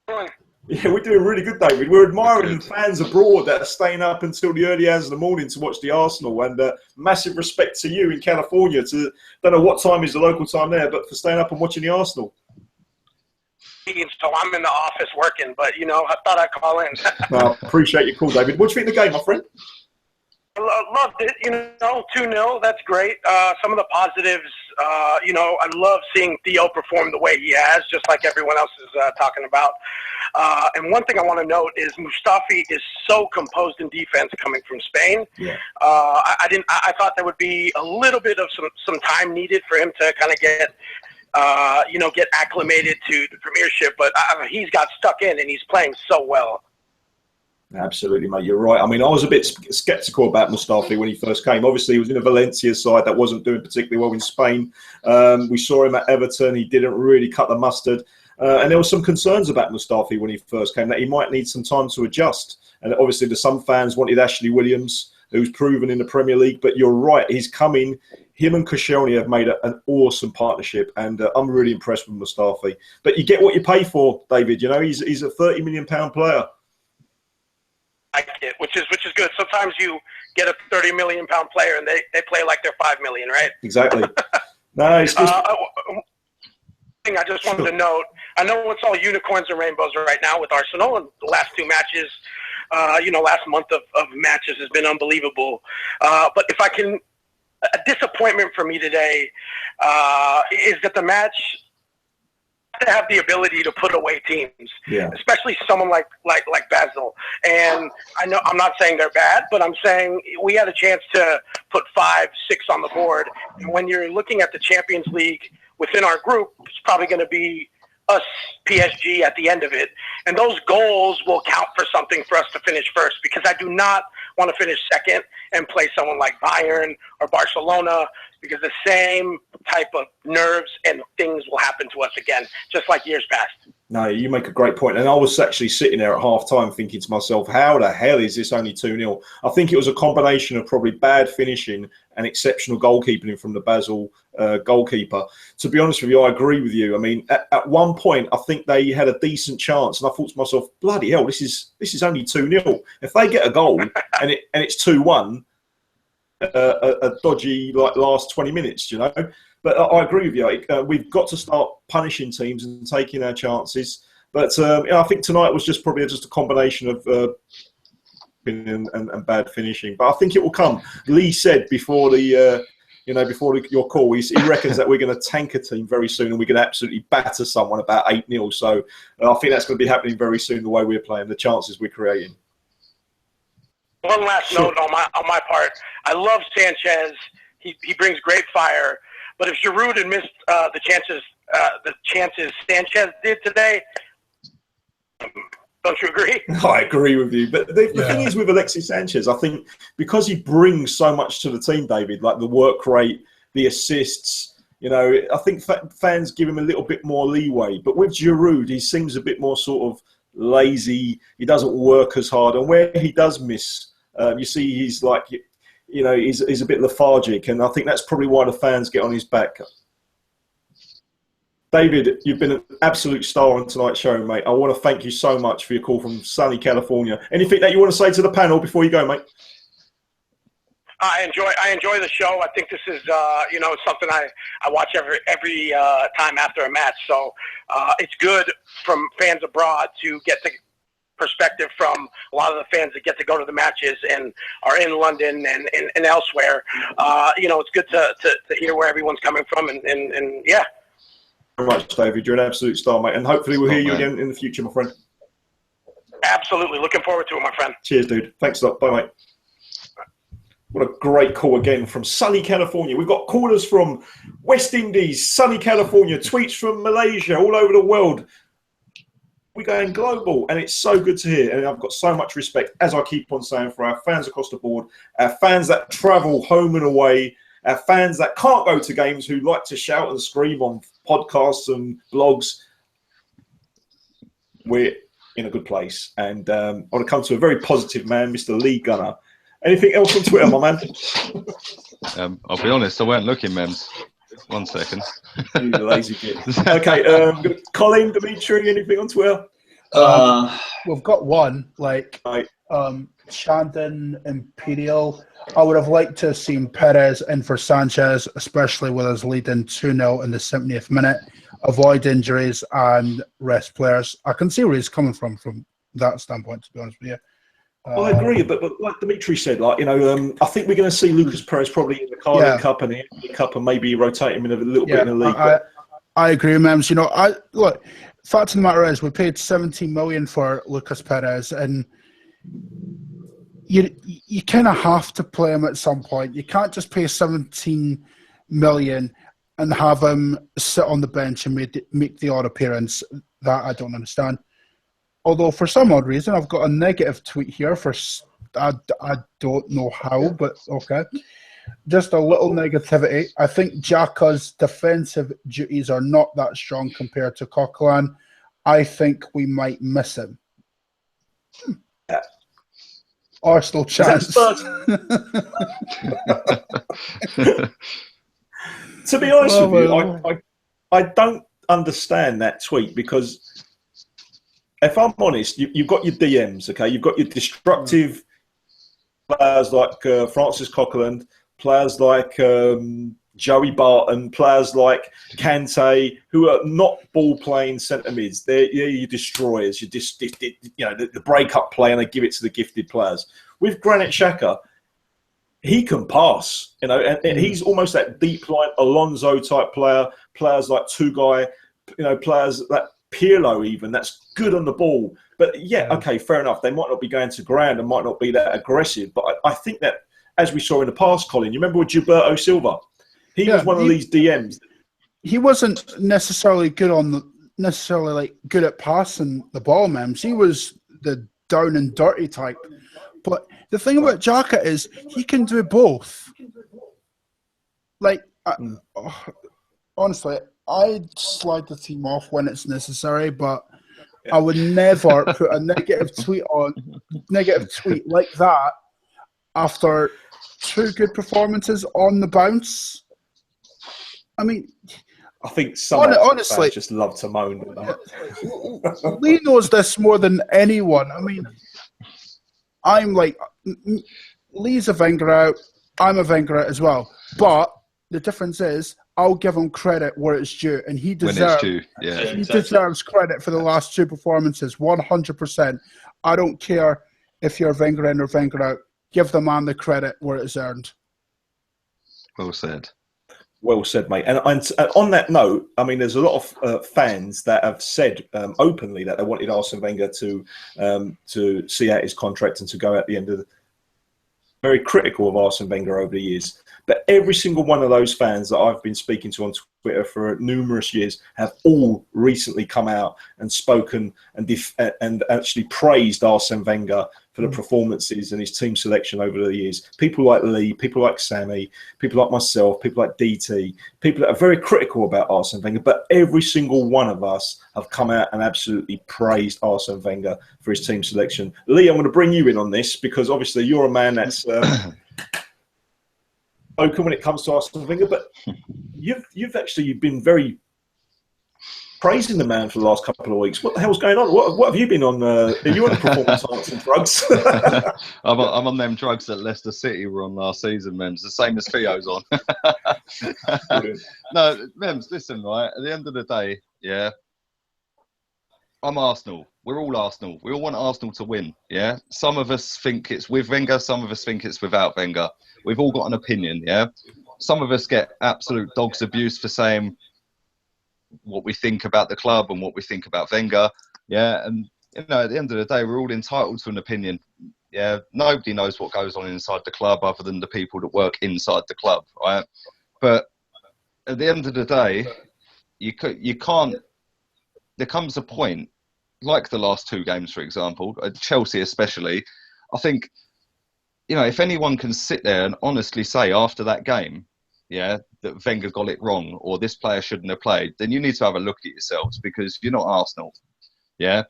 Hi. Yeah, we're doing really good, David. We're admiring fans abroad that are staying up until the early hours of the morning to watch the Arsenal, and massive respect to you in California. Don't know what time is the local time there, but for staying up and watching the Arsenal. So I'm in the office working, but I thought I'd call in. I appreciate your call, David. What do you think of the game, my friend? Loved it, 2-0. That's great. Some of the positives, I love seeing Theo perform the way he has, just like everyone else is talking about. And one thing I want to note is Mustafi is so composed in defense coming from Spain. Yeah. I thought there would be a little bit of some time needed for him to kind of get acclimated to the Premiership, but he's got stuck in and he's playing so well. Absolutely, mate. You're right. I mean, I was a bit sceptical about Mustafi when he first came. Obviously, he was in a Valencia side that wasn't doing particularly well in Spain. We saw him at Everton. He didn't really cut the mustard. And there were some concerns about Mustafi when he first came, that he might need some time to adjust. And obviously, some fans wanted Ashley Williams, who's proven in the Premier League. But you're right. He's coming. Him and Koscielny have made an awesome partnership. And I'm really impressed with Mustafi. But you get what you pay for, David. He's a £30 million player. I like it, which is good. Sometimes you get a £30 million player and they play like they're $5 million, right? Exactly. No, it's just. Thing I just wanted to note. I know it's all unicorns and rainbows right now with Arsenal, and the last two matches, last month of matches has been unbelievable. But if I can, a disappointment for me today is that the match to have the ability to put away teams, especially someone like Basel. And I know I'm not saying they're bad, but I'm saying we had a chance to put 5-6 on the board. And when you're looking at the Champions League within our group, it's probably going to be us, PSG, at the end of it. And those goals will count for something for us to finish first, because I do not want to finish second and play someone like Bayern or Barcelona, because the same type of nerves and things will happen to us again, just like years past. No, you make a great point. And I was actually sitting there at half-time thinking to myself, how the hell is this only 2-0? I think it was a combination of probably bad finishing and exceptional goalkeeping from the Basel goalkeeper. To be honest with you, I agree with you. I mean, at one point, I think they had a decent chance, and I thought to myself, bloody hell, this is only 2-0. If they get a goal and it's 2-1, a dodgy last 20 minutes, But I agree with you. We've got to start punishing teams and taking our chances. But I think tonight was probably just a combination of and bad finishing. But I think it will come. Lee said before your call, he reckons that we're going to tank a team very soon, and we're going to absolutely batter someone about 8-0. So I think that's going to be happening very soon. The way we're playing, the chances we're creating. One last note on my part. I love Sanchez. He brings great fire. But if Giroud had missed the chances Sanchez did today, don't you agree? I agree with you. But the thing is with Alexis Sanchez, I think because he brings so much to the team, David, like the work rate, the assists, I think fans give him a little bit more leeway. But with Giroud, he seems a bit more sort of lazy. He doesn't work as hard. And where he does miss, you see he's like... he's a bit lethargic, and I think that's probably why the fans get on his back. David, you've been an absolute star on tonight's show, mate. I want to thank you so much for your call from sunny California. Anything that you want to say to the panel before you go, mate? I enjoy the show. I think this is something I watch every time after a match. So it's good from fans abroad to get the perspective from a lot of the fans that get to go to the matches and are in London and elsewhere. It's good to hear where everyone's coming from, and yeah. Very much, David. You're an absolute star, mate, and hopefully we'll hear you again in the future, my friend. Absolutely. Looking forward to it, my friend. Cheers, dude. Thanks a lot. Bye, mate. What a great call again from sunny California. We've got callers from West Indies, sunny California, tweets from Malaysia, all over the world. We're going global, and it's so good to hear. And I've got so much respect, as I keep on saying, for our fans across the board, our fans that travel home and away, our fans that can't go to games, who like to shout and scream on podcasts and blogs. We're in a good place. And I want to come to a very positive man, Mr. Lee Gunner. Anything else on Twitter, my man? I'll be honest, I weren't looking, Mems. 1 second. You lazy bit. Okay, Colin, Dimitri, anything on Twitter? We've got one, Shandon Imperial. I would have liked to have seen Perez in for Sanchez, especially with us leading 2-0 in the 70th minute. Avoid injuries and rest players. I can see where he's coming from that standpoint, to be honest with you. I agree, but like Dimitri said, like I think we're going to see Lucas Perez probably in the Carling Cup and the FA Cup, and maybe rotate him in a little bit in the league. I agree, Mems. Look. Fact of the matter is, we paid 17 million for Lucas Perez, and you kind of have to play him at some point. You can't just pay 17 million and have him sit on the bench and make the odd appearance. That I don't understand. Although for some odd reason, I've got a negative tweet here for I don't know how, but okay. Just a little negativity. I think Xhaka's defensive duties are not that strong compared to Coquelin. I think we might miss him. Arsenal chance. To be honest with you, I don't understand that tweet, because if I'm honest, you've got your DMs, okay? You've got your destructive players like Francis Coquelin, players like Joey Barton, players like Kante, who are not ball-playing centre mids. They're your destroyers. You just the break-up play, and they give it to the gifted players. With Granit Xhaka, he can pass, and he's almost that deep line Alonso type player. Players like Tugai, players like Pirlo, even that's good on the ball. But okay, fair enough. They might not be going to ground and might not be that aggressive, but I think that, as we saw in the past, Colin, you remember with Gilberto Silva? He was one of these DMs. He wasn't necessarily good good at passing the ball, Mems. He was the down and dirty type. But the thing about Xhaka is he can do both. Honestly, I'd slide the team off when it's necessary, but I would never put a negative tweet like that after 2 good performances on the bounce. I mean, I think honestly just love to moan. Lee knows this more than anyone. I mean, I'm like, Lee's a Wenger out, I'm a Wenger out as well. But the difference is, I'll give him credit where it's due, and he deserves deserves credit for the last 2 performances, 100%. I don't care if you're Wenger in or Wenger out. Give the man the credit where it's earned. Well said. Well said, mate. And on that note, I mean, there's a lot of fans that have said openly that they wanted Arsene Wenger to see out his contract and to go at the end of the... Very critical of Arsene Wenger over the years. But every single one of those fans that I've been speaking to on Twitter for numerous years have all recently come out and spoken and actually praised Arsene Wenger for the performances and his team selection over the years. People like Lee, people like Sammy, people like myself, people like DT, people that are very critical about Arsene Wenger, but every single one of us have come out and absolutely praised Arsene Wenger for his team selection. Lee, I'm going to bring you in on this, because obviously you're a man that's open when it comes to Arsene Wenger, but you've actually been very praising the man for the last couple of weeks. What the hell's going on? What have you been on? Are you on performance enhancing drugs? I'm on them drugs that Leicester City were on last season, Mems. The same as Theo's on. No, Mems, listen, right? At the end of the day, I'm Arsenal. We're all Arsenal. We all want Arsenal to win, yeah? Some of us think it's with Wenger. Some of us think it's without Wenger. We've all got an opinion, yeah? Some of us get absolute dog's abuse for saying what we think about the club and what we think about Wenger, yeah? And, at the end of the day, we're all entitled to an opinion, yeah? Nobody knows what goes on inside the club other than the people that work inside the club, right? But at the end of the day, you can't... There comes a point, like the last 2 games, for example, Chelsea especially, I think, if anyone can sit there and honestly say after that game, that Wenger got it wrong or this player shouldn't have played, then you need to have a look at yourselves, because you're not Arsenal. Yeah.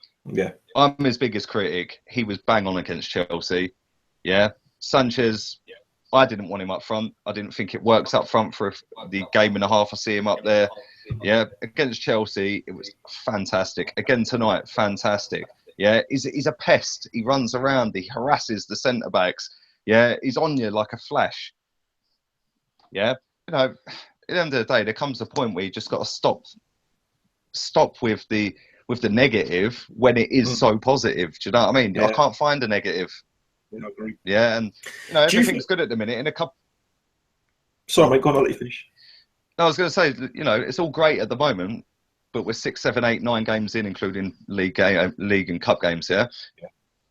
I'm his biggest critic. He was bang on against Chelsea. Yeah. Sanchez, I didn't want him up front. I didn't think it works up front for the game and a half I see him up there. Yeah. Against Chelsea, it was fantastic. Again tonight, fantastic. Yeah. He's a pest. He runs around. He harasses the centre-backs. Yeah. He's on you like a flash. Yeah. At the end of the day, there comes a point where you just got to stop with the negative when it is so positive. Do you know what I mean? I can't find a negative. Yeah, I agree. Yeah, and everything's good at the minute. In a couple. Sorry, mate. Go on, I'll let you finish. No, I was going to say, it's all great at the moment, but we're 6, 7, 8, 9 games in, including league and cup games. Yeah.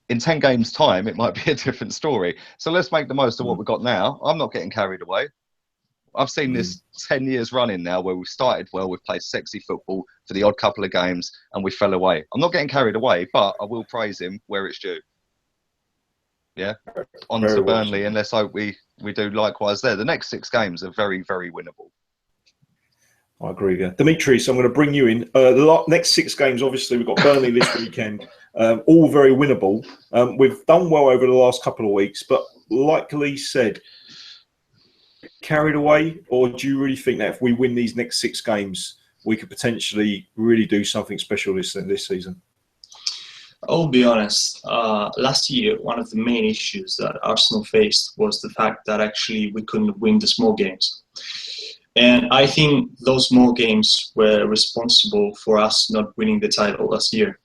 In 10 games' time, it might be a different story. So let's make the most of what we've got now. I'm not getting carried away. I've seen this 10 years running now where we've started well, we've played sexy football for the odd couple of games, and we fell away. I'm not getting carried away, but I will praise him where it's due. Yeah, on to Burnley, and let's hope we do likewise there. The next 6 games are very, very winnable. I agree. Yeah. Dimitris, I'm going to bring you in. The next 6 games, obviously, we've got Burnley this weekend, all very winnable. We've done well over the last couple of weeks, but like Lee said, carried away, or do you really think that if we win these next 6 games, we could potentially really do something special this season? I'll be honest. Last year, one of the main issues that Arsenal faced was the fact that actually we couldn't win the small games. And I think those small games were responsible for us not winning the title last year.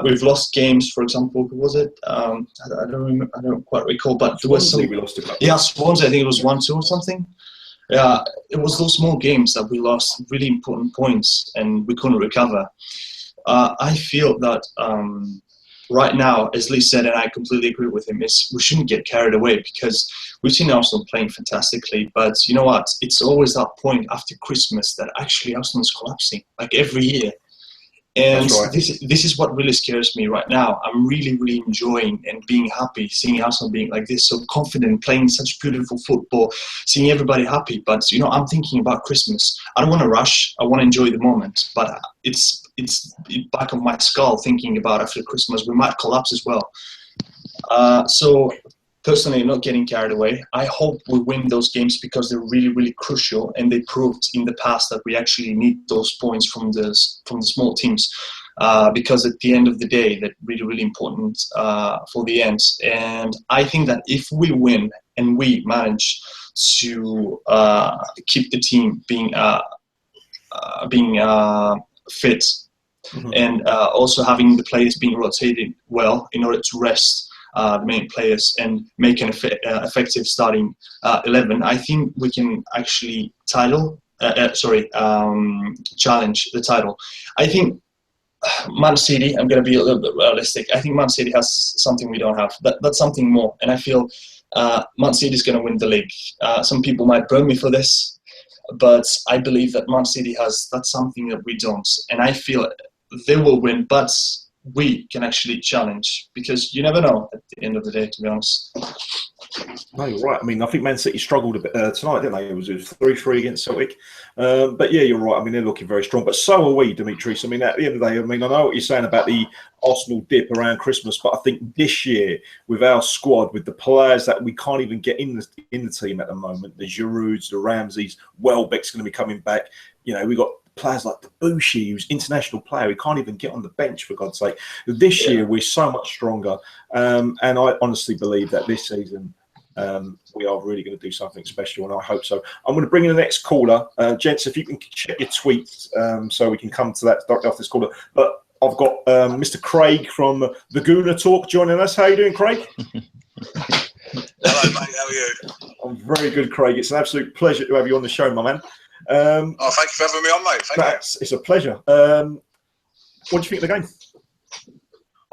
We've lost games, for example, who was it? I don't remember, I don't quite recall, but there was some. We lost it. Yeah, Swansea, I think it was 1-2 or something. Yeah, it was those small games that we lost really important points and we couldn't recover. I feel that right now, as Lee said, and I completely agree with him, is we shouldn't get carried away because we've seen Arsenal playing fantastically. But you know what? It's always that point after Christmas that actually Arsenal's collapsing, like every year. And right. this is what really scares me right now. I'm really, really enjoying and being happy, seeing Arsenal being like this, so confident, playing such beautiful football, seeing everybody happy. But, I'm thinking about Christmas. I don't want to rush. I want to enjoy the moment. But it's back of my skull thinking about after Christmas, we might collapse as well. So personally, not getting carried away. I hope we win those games because they're really, really crucial, and they proved in the past that we actually need those points from the small teams. Because at the end of the day, they're really, really important for the end. And I think that if we win and we manage to keep the team being fit, and also having the players being rotated well in order to rest the main players and make an effective starting 11, I think we can actually challenge the title. I think Man City, I'm going to be a little bit realistic, I think Man City has something we don't have. That's something more. And I feel Man City is going to win the league. Some people might burn me for this, but I believe that Man City that's something that we don't. And I feel they will win, but we can actually challenge, because you never know at the end of the day, to be honest. No, you're right. I mean, I think Man City struggled a bit tonight, didn't they? It was 3-3 against Celtic. But yeah, you're right. I mean, they're looking very strong. But so are we, Dimitris. I mean, at the end of the day, I mean, I know what you're saying about the Arsenal dip around Christmas, but I think this year, with our squad, with the players that we can't even get in the team at the moment, the Girouds, the Ramseys, Welbeck's going to be coming back. We've got players like Debussy, who's international player, he can't even get on the bench, for God's sake. This year, we're so much stronger. And I honestly believe that this season, we are really going to do something special, and I hope so. I'm going to bring in the next caller. Gents, if you can check your tweets so we can come to that after this caller. But I've got Mr. Craig from the Gooner Talk joining us. How are you doing, Craig? Hello, mate. How are you? I'm very good, Craig. It's an absolute pleasure to have you on the show, my man. Thank you for having me on, mate. Thank you. It's a pleasure. What do you think of the game?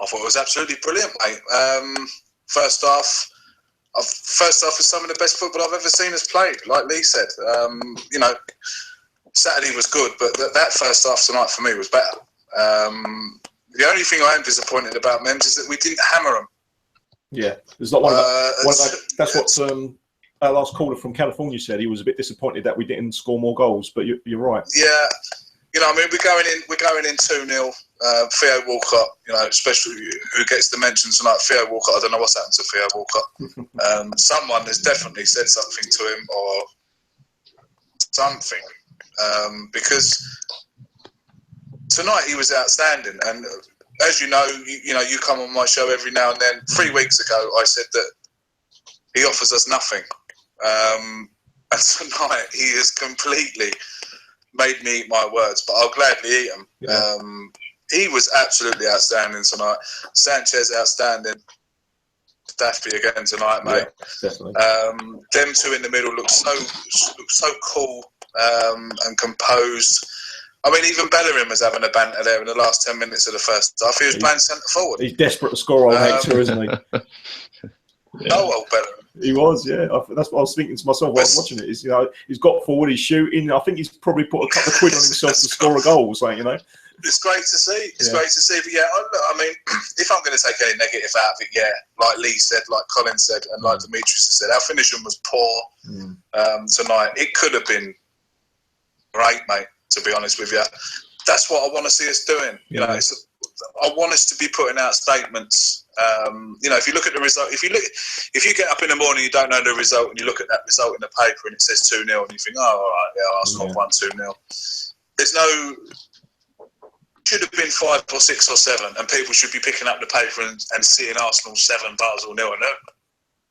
I thought it was absolutely brilliant, mate. First half is some of the best football I've ever seen us play, like Lee said. Saturday was good, but that first half tonight for me was better. The only thing I am disappointed about, Mems, is that we didn't hammer them. Yeah, there's not one of that. That's what our last caller from California said. He was a bit disappointed that we didn't score more goals, but you're right. Yeah, I mean, we're going in 2-0. Theo Walcott, especially who gets the mention tonight. Theo Walcott, I don't know what's happened to Theo Walcott. Someone has definitely said something to him or something, because tonight he was outstanding. And as you know, you come on my show every now and then. 3 weeks ago, I said that he offers us nothing, and tonight he has completely made me eat my words. But I'll gladly eat them. Yeah. He was absolutely outstanding tonight. Sanchez outstanding. Staffy again tonight, mate. Yeah, definitely. Them two in the middle look so cool and composed. I mean, even Bellerin was having a banter there in the last 10 minutes of the first half. He was playing centre forward. He's desperate to score, old Hector, isn't he? Oh, old Bellerin. He was, yeah. That's what I was thinking to myself while I was watching it. Is, you know, he's got forward, he's shooting. I think he's probably put a couple of quid on himself to score a goal or something, you know. It's great to see. It's great to see. But yeah, I mean, if I'm going to take any negative out of it, yeah, like Lee said, like Colin said, and like Demetrius has said, our finishing was poor tonight. It could have been great, mate, to be honest with you. That's what I want to see us doing. You know, I want us to be putting out statements. You know, if you look at the result, if you get up in the morning, you don't know the result, and you look at that result in the paper and it says 2-0, and you think, oh, all right, yeah, Arsenal won 2-0. There's no. Should have been 5 or 6 or 7, and people should be picking up the paper and seeing Arsenal 7, Basel 0, and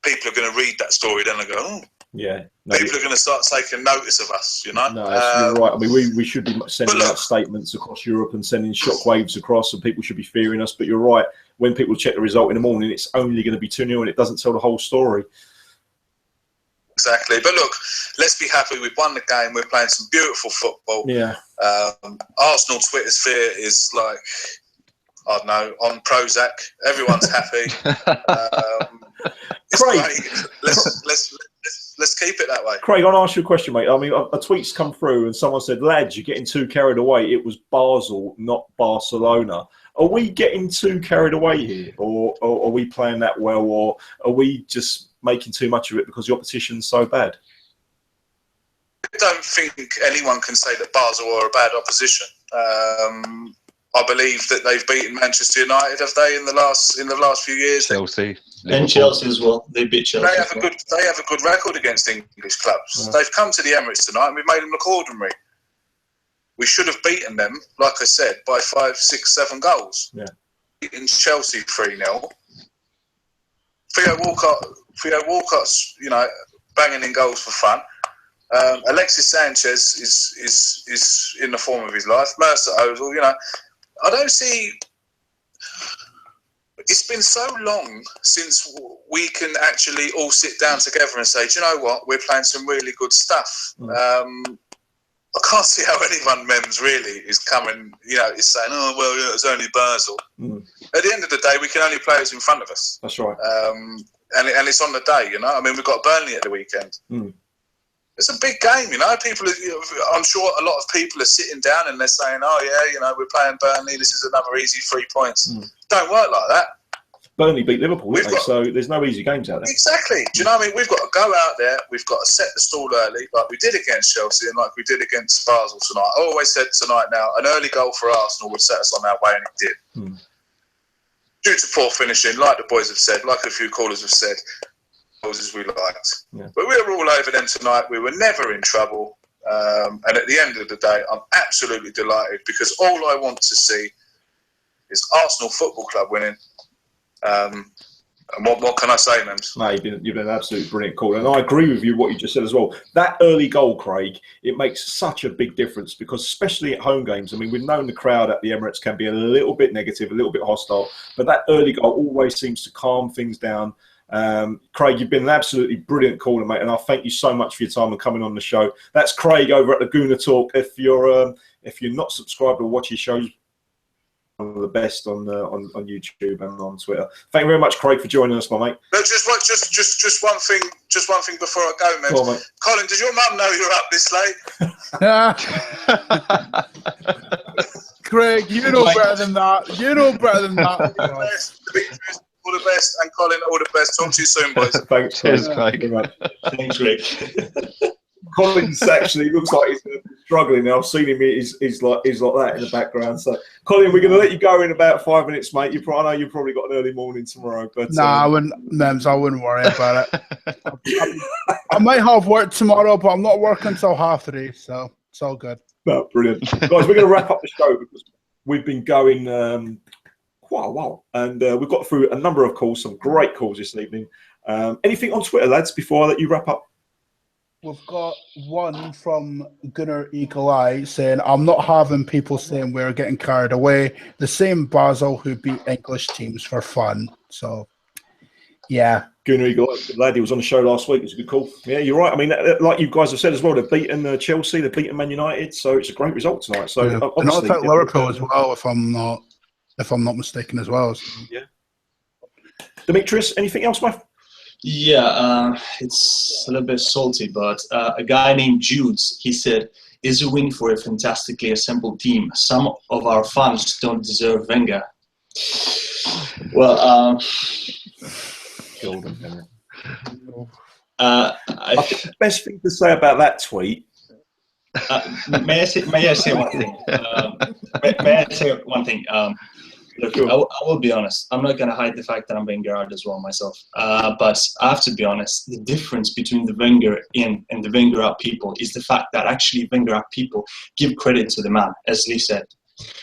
people are going to read that story then and go, oh. Yeah. People are going to start taking notice of us, you know? No, you're right. I mean, we should be sending out statements across Europe and sending shockwaves across, and people should be fearing us. But you're right. When people check the result in the morning, it's only going to be 2-0, and it doesn't tell the whole story. Exactly. But look, let's be happy. We've won the game. We're playing some beautiful football. Yeah. Arsenal Twitter sphere is like, I don't know, on Prozac. Everyone's happy. It's great. Let's keep it that way. Craig, I'll ask you a question, mate. I mean, a tweet's come through and someone said, lads, you're getting too carried away. It was Basel, not Barcelona. Are we getting too carried away here? Or are we playing that well? Or are we just making too much of it because the opposition's so bad? I don't think anyone can say that Basel are a bad opposition. I believe that they've beaten Manchester United, have they, in the last few years? Chelsea. And Chelsea as well. They beat Chelsea. They have a good record against English clubs. Yeah. They've come to the Emirates tonight and we've made them look ordinary. We should have beaten them, like I said, by 5, 6, 7 goals. Yeah. Beating Chelsea 3-0. Theo Walcott's, you know, banging in goals for fun. Alexis Sanchez is in the form of his life. Mercer Ozil, you know, I don't see. It's been so long since we can actually all sit down together and say, do you know what? We're playing some really good stuff. I can't see how anyone, Mems, really is coming, you know, is saying, oh, well, yeah, it's only Basel. At the end of the day, we can only play who's in front of us. That's right. And it's on the day, you know. I mean, we've got Burnley at the weekend. It's a big game, you know. I'm sure a lot of people are sitting down and they're saying, oh, yeah, you know, we're playing Burnley. This is another easy 3 points. Don't work like that. Burnley beat Liverpool, didn't they? So there's no easy games out there. Exactly. Do you know what I mean? We've got to go out there. We've got to set the stall early, like we did against Chelsea and like we did against Basel tonight. I always said tonight now, an early goal for Arsenal would set us on our way, and it did. Due to poor finishing, like the boys have said, like a few callers have said, as we liked. But we were all over them tonight. We were never in trouble. And at the end of the day, I'm absolutely delighted because all I want to see is Arsenal Football Club winning. And what can I say, man? No, you've been an absolutely brilliant call. And I agree with you what you just said as well. That early goal, Craig, it makes such a big difference because especially at home games, I mean, we've known the crowd at the Emirates can be a little bit negative, a little bit hostile, but that early goal always seems to calm things down. Craig, you've been an absolutely brilliant caller, mate, and I thank you so much for your time and coming on the show. That's Craig over at Laguna Talk. If you're not subscribed or watch his shows, one of the best on YouTube and on Twitter. Thank you very much, Craig, for joining us, my mate. No, just one thing before I go, man. Go on, mate. Colin, does your mum know you're up this late? Craig, you know better than that. You know better than that. All the best, and Colin, all the best. Talk to you soon, boys. Thanks, cheers, Craig. Thanks, Craig. Colin's actually looks like he's struggling now. I've seen him; he's like that in the background. So, Colin, we're going to let you go in about 5 minutes, mate. I know you've probably got an early morning tomorrow, but I wouldn't, Mems. I wouldn't worry about it. I might have work tomorrow, but I'm not working until 3:30, so it's all good. No, brilliant, guys. We're going to wrap up the show because we've been going quite a while, and we've got through a number of calls, some great calls this evening. Anything on Twitter, lads, before I let you wrap up? We've got one from Gunnar Eagle Eye saying, I'm not having people saying we're getting carried away. The same Basel who beat English teams for fun. So Yeah. Gunnar, good lad. He was on the show last week. It was a good call. Yeah, you're right. I mean, like you guys have said as well, they've beaten Chelsea, they've beaten Man United, so it's a great result tonight. So and I obviously, think Liverpool as well, if I'm not mistaken as well. So. Yeah. Demetrius, anything else, mate? Yeah, it's a little bit salty, but a guy named Judes, he said, "Is a win for a fantastically assembled team. Some of our fans don't deserve Wenger." Well, Golden Henry. I think the best thing to say about that tweet. May I say one thing? May I say one thing? Look, Sure. I will be honest. I'm not going to hide the fact that I'm Wenger out as well myself. But I have to be honest. The difference between the Wenger in and the Wenger out people is the fact that actually Wenger out people give credit to the man, as Lee said.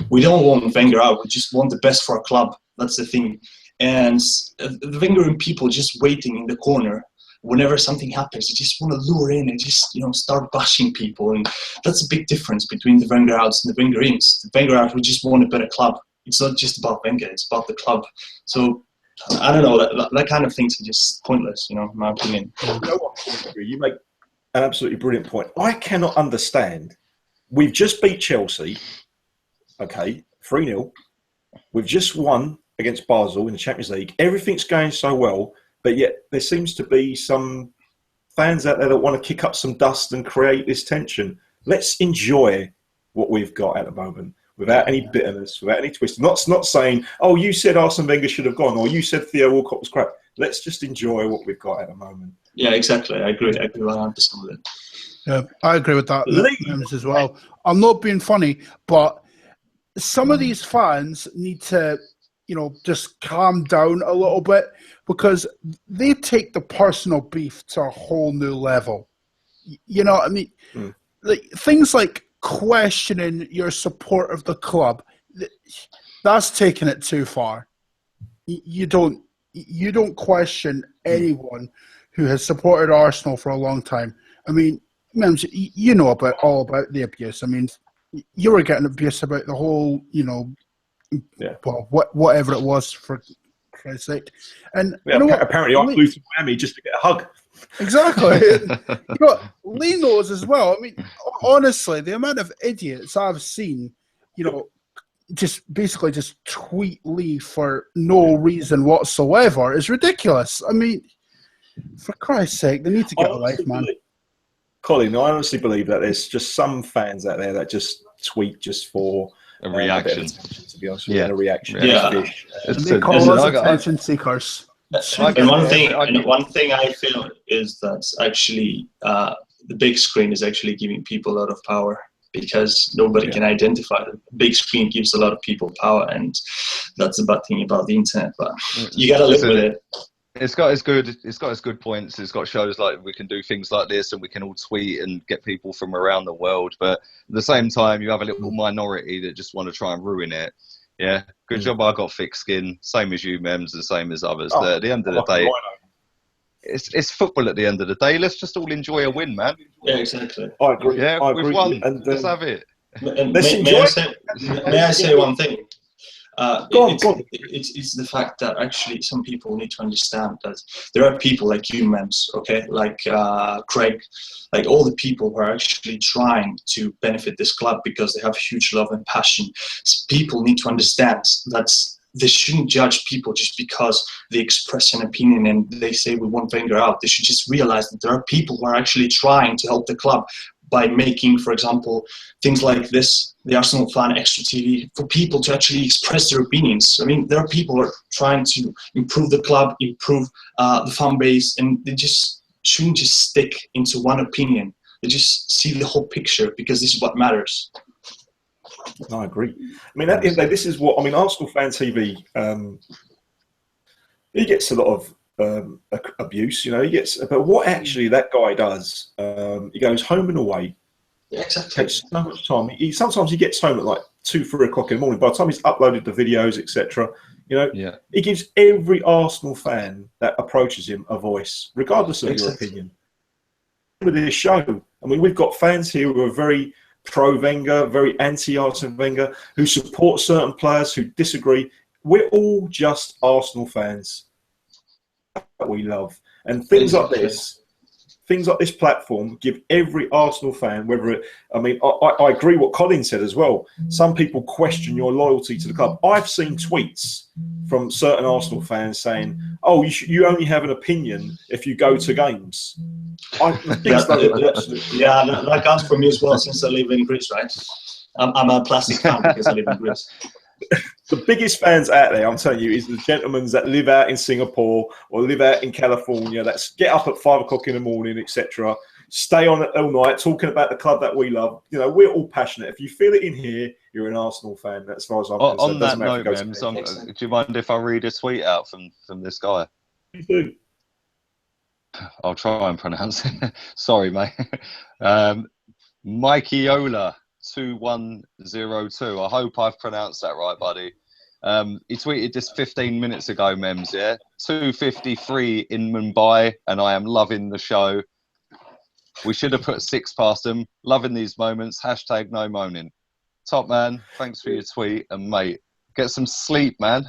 We don't want Wenger out. We just want the best for our club. That's the thing. And the Wenger in people just waiting in the corner. Whenever something happens, they just want to lure in and just start bashing people. And that's a big difference between the Wenger outs and the Wenger ins. The Wenger out, we just want a better club. It's not just about Wenger, it's about the club. So, I don't know, that kind of things are just pointless, in my opinion. You make an absolutely brilliant point. I cannot understand. We've just beat Chelsea, okay, 3-0. We've just won against Basel in the Champions League. Everything's going so well, but yet there seems to be some fans out there that want to kick up some dust and create this tension. Let's enjoy what we've got at the moment. Without any bitterness, without any twist. Not saying, oh, you said Arsene Wenger should have gone, or you said Theo Walcott was crap. Let's just enjoy what we've got at the moment. Yeah, exactly. I agree 100% with it. Yeah, I agree with that as well. I'm not being funny, but some of these fans need to, just calm down a little bit because they take the personal beef to a whole new level. You know what I mean? Like things like questioning your support of the club, that's taking it too far. You don't question anyone who has supported Arsenal for a long time. I mean, Mims, you know all about the abuse. I mean, you were getting abuse about the whole, well, whatever it was, for Christ's sake. And apparently I flew to Miami just to get a hug. Exactly. Lee knows as well. I mean, honestly, the amount of idiots I've seen, just tweet Lee for no reason whatsoever is ridiculous. I mean, for Christ's sake, they need to get a life, man. Colin, I honestly believe that there's just some fans out there that just tweet just for a reaction. To be honest with you, a reaction. Yeah. They call us attention seekers. And one thing I feel is that actually the big screen is actually giving people a lot of power because nobody can identify it. The big screen gives a lot of people power, and that's the bad thing about the internet. But you got to live with it. It's got its good points. It's got shows like we can do things like this and we can all tweet and get people from around the world. But at the same time, you have a little minority that just want to try and ruin it. Yeah, good job. I got thick skin, same as you, Mems, and same as others. At the end of the day, it's football. At the end of the day, let's just all enjoy a win, man. Yeah, exactly. I agree. Yeah, we've won. And, let's have it. May I say one thing? It's the fact that actually some people need to understand that there are people like you, Mems, okay, like Craig, like all the people who are actually trying to benefit this club because they have huge love and passion. People need to understand that they shouldn't judge people just because they express an opinion and they say we want Wenger out. They should just realize that there are people who are actually trying to help the club by making, for example, things like this, the ArsenalFanTV TV, for people to actually express their opinions. I mean, there are people who are trying to improve the club, improve the fan base, and they just shouldn't just stick into one opinion. They just see the whole picture because this is what matters. I agree. I mean, this is what, ArsenalFanTV, he gets a lot of abuse, he gets, but what actually that guy does, he goes home and away. Yeah, exactly. Takes so much time. Sometimes he gets home at like 2-3 o'clock in the morning. By the time he's uploaded the videos, etc., he gives every Arsenal fan that approaches him a voice, regardless of your opinion. With this show, we've got fans here who are very pro-Wenger, very anti-Arsene Wenger, who support certain players, who disagree. We're all just Arsenal fans. that we love. And things like this platform give every Arsenal fan, whether it, I mean, I agree what Colin said as well. Some people question your loyalty to the club. I've seen tweets from certain Arsenal fans saying, "Oh, you only have an opinion if you go to games." That counts for me as well, since I live in Greece, right? I'm a plastic fan because I live in Greece. The biggest fans out there, I'm telling you, is the gentlemen that live out in Singapore or live out in California. That's get up at 5 o'clock in the morning, etc. Stay on all night talking about the club that we love. You know, we're all passionate. If you feel it in here, you're an Arsenal fan. As far as I'm concerned. On that note, Mems, do you mind if I read a tweet out from this guy? You do. I'll try and pronounce it. Sorry, mate. Mikeyola 2102. I hope I've pronounced that right, buddy. He tweeted this 15 minutes ago, Mems, yeah? 2:53 in Mumbai, and I am loving the show. We should have put 6 past them. Loving these moments. # no moaning. Top man, thanks for your tweet, and mate, get some sleep, man.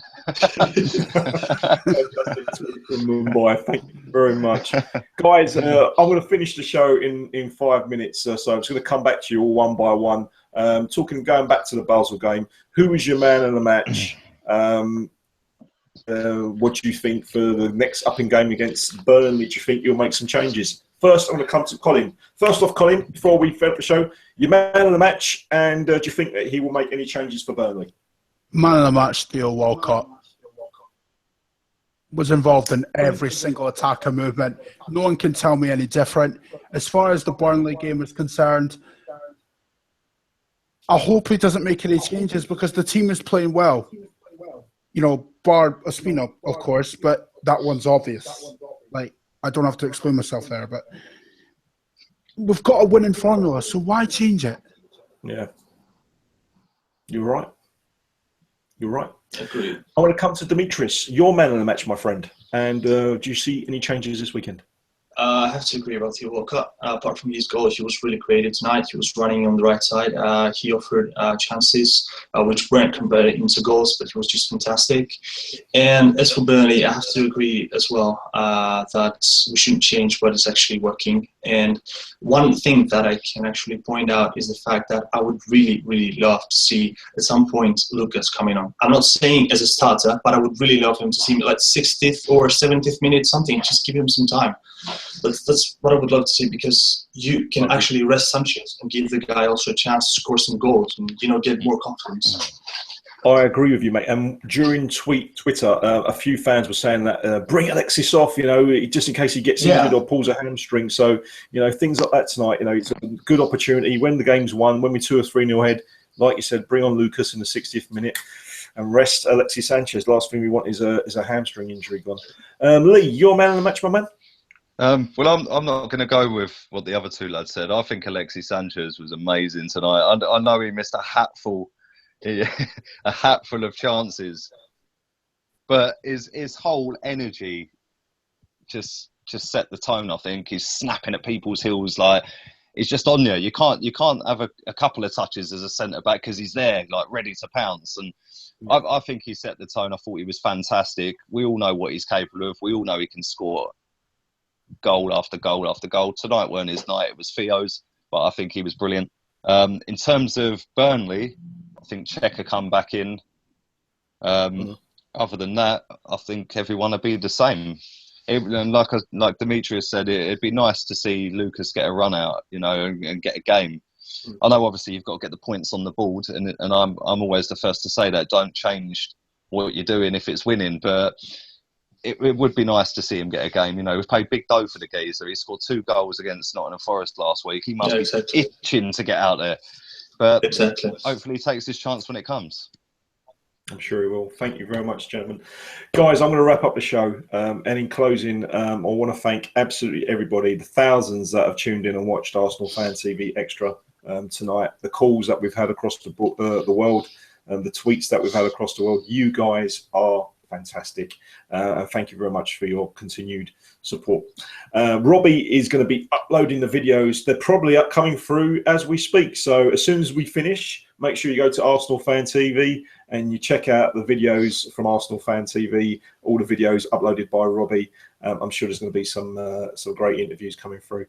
Mumbai, thank you very much. Guys, I'm going to finish the show in 5 minutes, so I'm just going to come back to you all one by one. Going back to the Basel game, who was your man of the match? What do you think for the next upping game against Burnley? Do you think you'll make some changes? First, I'm going to come to Colin. First off, Colin, before we finish the show, your man of the match, and do you think that he will make any changes for Burnley? Man of the match, Theo Walcott. Was involved in every single attacker movement. No one can tell me any different. As far as the Burnley game is concerned, I hope he doesn't make any changes because the team is playing well. You know, bar Ospina, of course, but that one's obvious. Like, I don't have to explain myself there, but we've got a winning formula, so why change it? Yeah. You're right. You're right. Agreed. I want to come to Dimitris, your man of the match, my friend. And do you see any changes this weekend? I have to agree about Theo Walcott. Apart from his goal, he was really creative tonight. He was running on the right side. He offered chances, which weren't converted into goals, but he was just fantastic. And as for Burnley, I have to agree as well that we shouldn't change what is actually working. And one thing that I can actually point out is the fact that I would really, really love to see at some point Lucas coming on. I'm not saying as a starter, but I would really love him to see him like 60th or 70th minute, something. Just give him some time. But that's what I would love to see, because you can actually rest Sanchez and give the guy also a chance to score some goals and, you know, get more confidence. I agree with you, mate. And during Twitter, a few fans were saying that bring Alexis off, you know, just in case he gets injured or pulls a hamstring. So, you know, things like that tonight, you know, it's a good opportunity. When the game's won, when we're 2 or 3-0 ahead, like you said, bring on Lucas in the 60th minute and rest Alexis Sanchez. Last thing we want is a hamstring injury gone. Lee, your man of the match, my man? Well, I'm not going to go with what the other two lads said. I think Alexis Sanchez was amazing tonight. I know he missed a hatful of chances, but his whole energy just set the tone. I think he's snapping at people's heels, like he's just on you. You can't have a couple of touches as a centre back because he's there, like ready to pounce. And I think he set the tone. I thought he was fantastic. We all know what he's capable of. We all know he can score goal after goal after goal. Tonight weren't his night, it was Theo's, but I think he was brilliant. In terms of Burnley, I think Checker come back in. Other than that, I think everyone will be the same. And like Demetrius said, it'd be nice to see Lucas get a run out, you know, and get a game. I know obviously you've got to get the points on the board, and I'm always the first to say that don't change what you're doing if it's winning, but it would be nice to see him get a game. You know, we've paid big dough for the geezer. He scored 2 goals against Nottingham Forest last week. He must be itching to get out there. But hopefully he takes his chance when it comes. I'm sure he will. Thank you very much, gentlemen. Guys, I'm going to wrap up the show. And in closing, I want to thank absolutely everybody, the thousands that have tuned in and watched ArsenalFanTV tonight, the calls that we've had across the world, the tweets that we've had across the world. You guys are fantastic. And thank you very much for your continued support. Robbie is going to be uploading the videos. They're probably coming through as we speak. So as soon as we finish, make sure you go to ArsenalFanTV and you check out the videos from ArsenalFanTV, all the videos uploaded by Robbie. I'm sure there's going to be some great interviews coming through.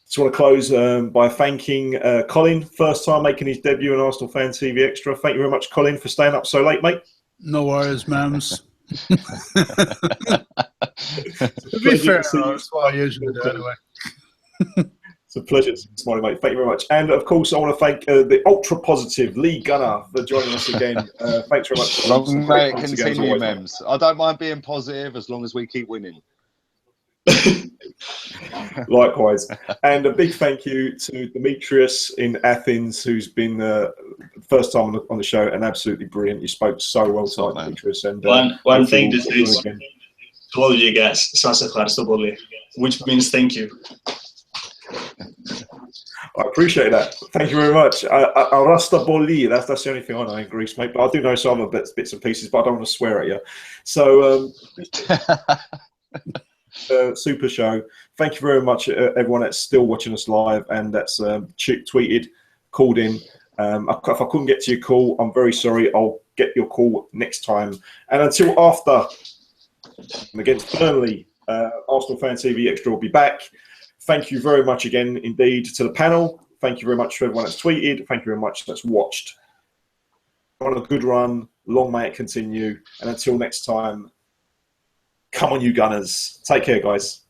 Just want to close by thanking Colin, first time making his debut on Arsenal Fan TV Extra. Thank you very much, Colin, for staying up so late, mate. No worries, mams. To be fair, that's what I usually do anyway. It's a pleasure to see you smiling, mate. Thank you very much. And, of course, I want to thank the ultra-positive Lee Gunner for joining us again. Thanks very much. Long may it continue, Mems. I don't mind being positive as long as we keep winning. Likewise. And a big thank you to Demetrius in Athens, who's been first time on the show and absolutely brilliant. You spoke so well tonight, Demetrius. And one thing to say to all of you guys, which means thank you. I appreciate that. Thank you very much. Arastaboli, that's the only thing I know in Greece, mate. But I do know some other bits and pieces, but I don't want to swear at you. So, super show. Thank you very much, everyone that's still watching us live and that's tweeted, called in. If I couldn't get to your call, I'm very sorry. I'll get your call next time. And until after, against Burnley, Arsenal Fan TV Extra will be back. Thank you very much again, indeed, to the panel. Thank you very much to everyone that's tweeted. Thank you very much that's watched. On a good run. Long may it continue. And until next time, come on, you Gunners. Take care, guys.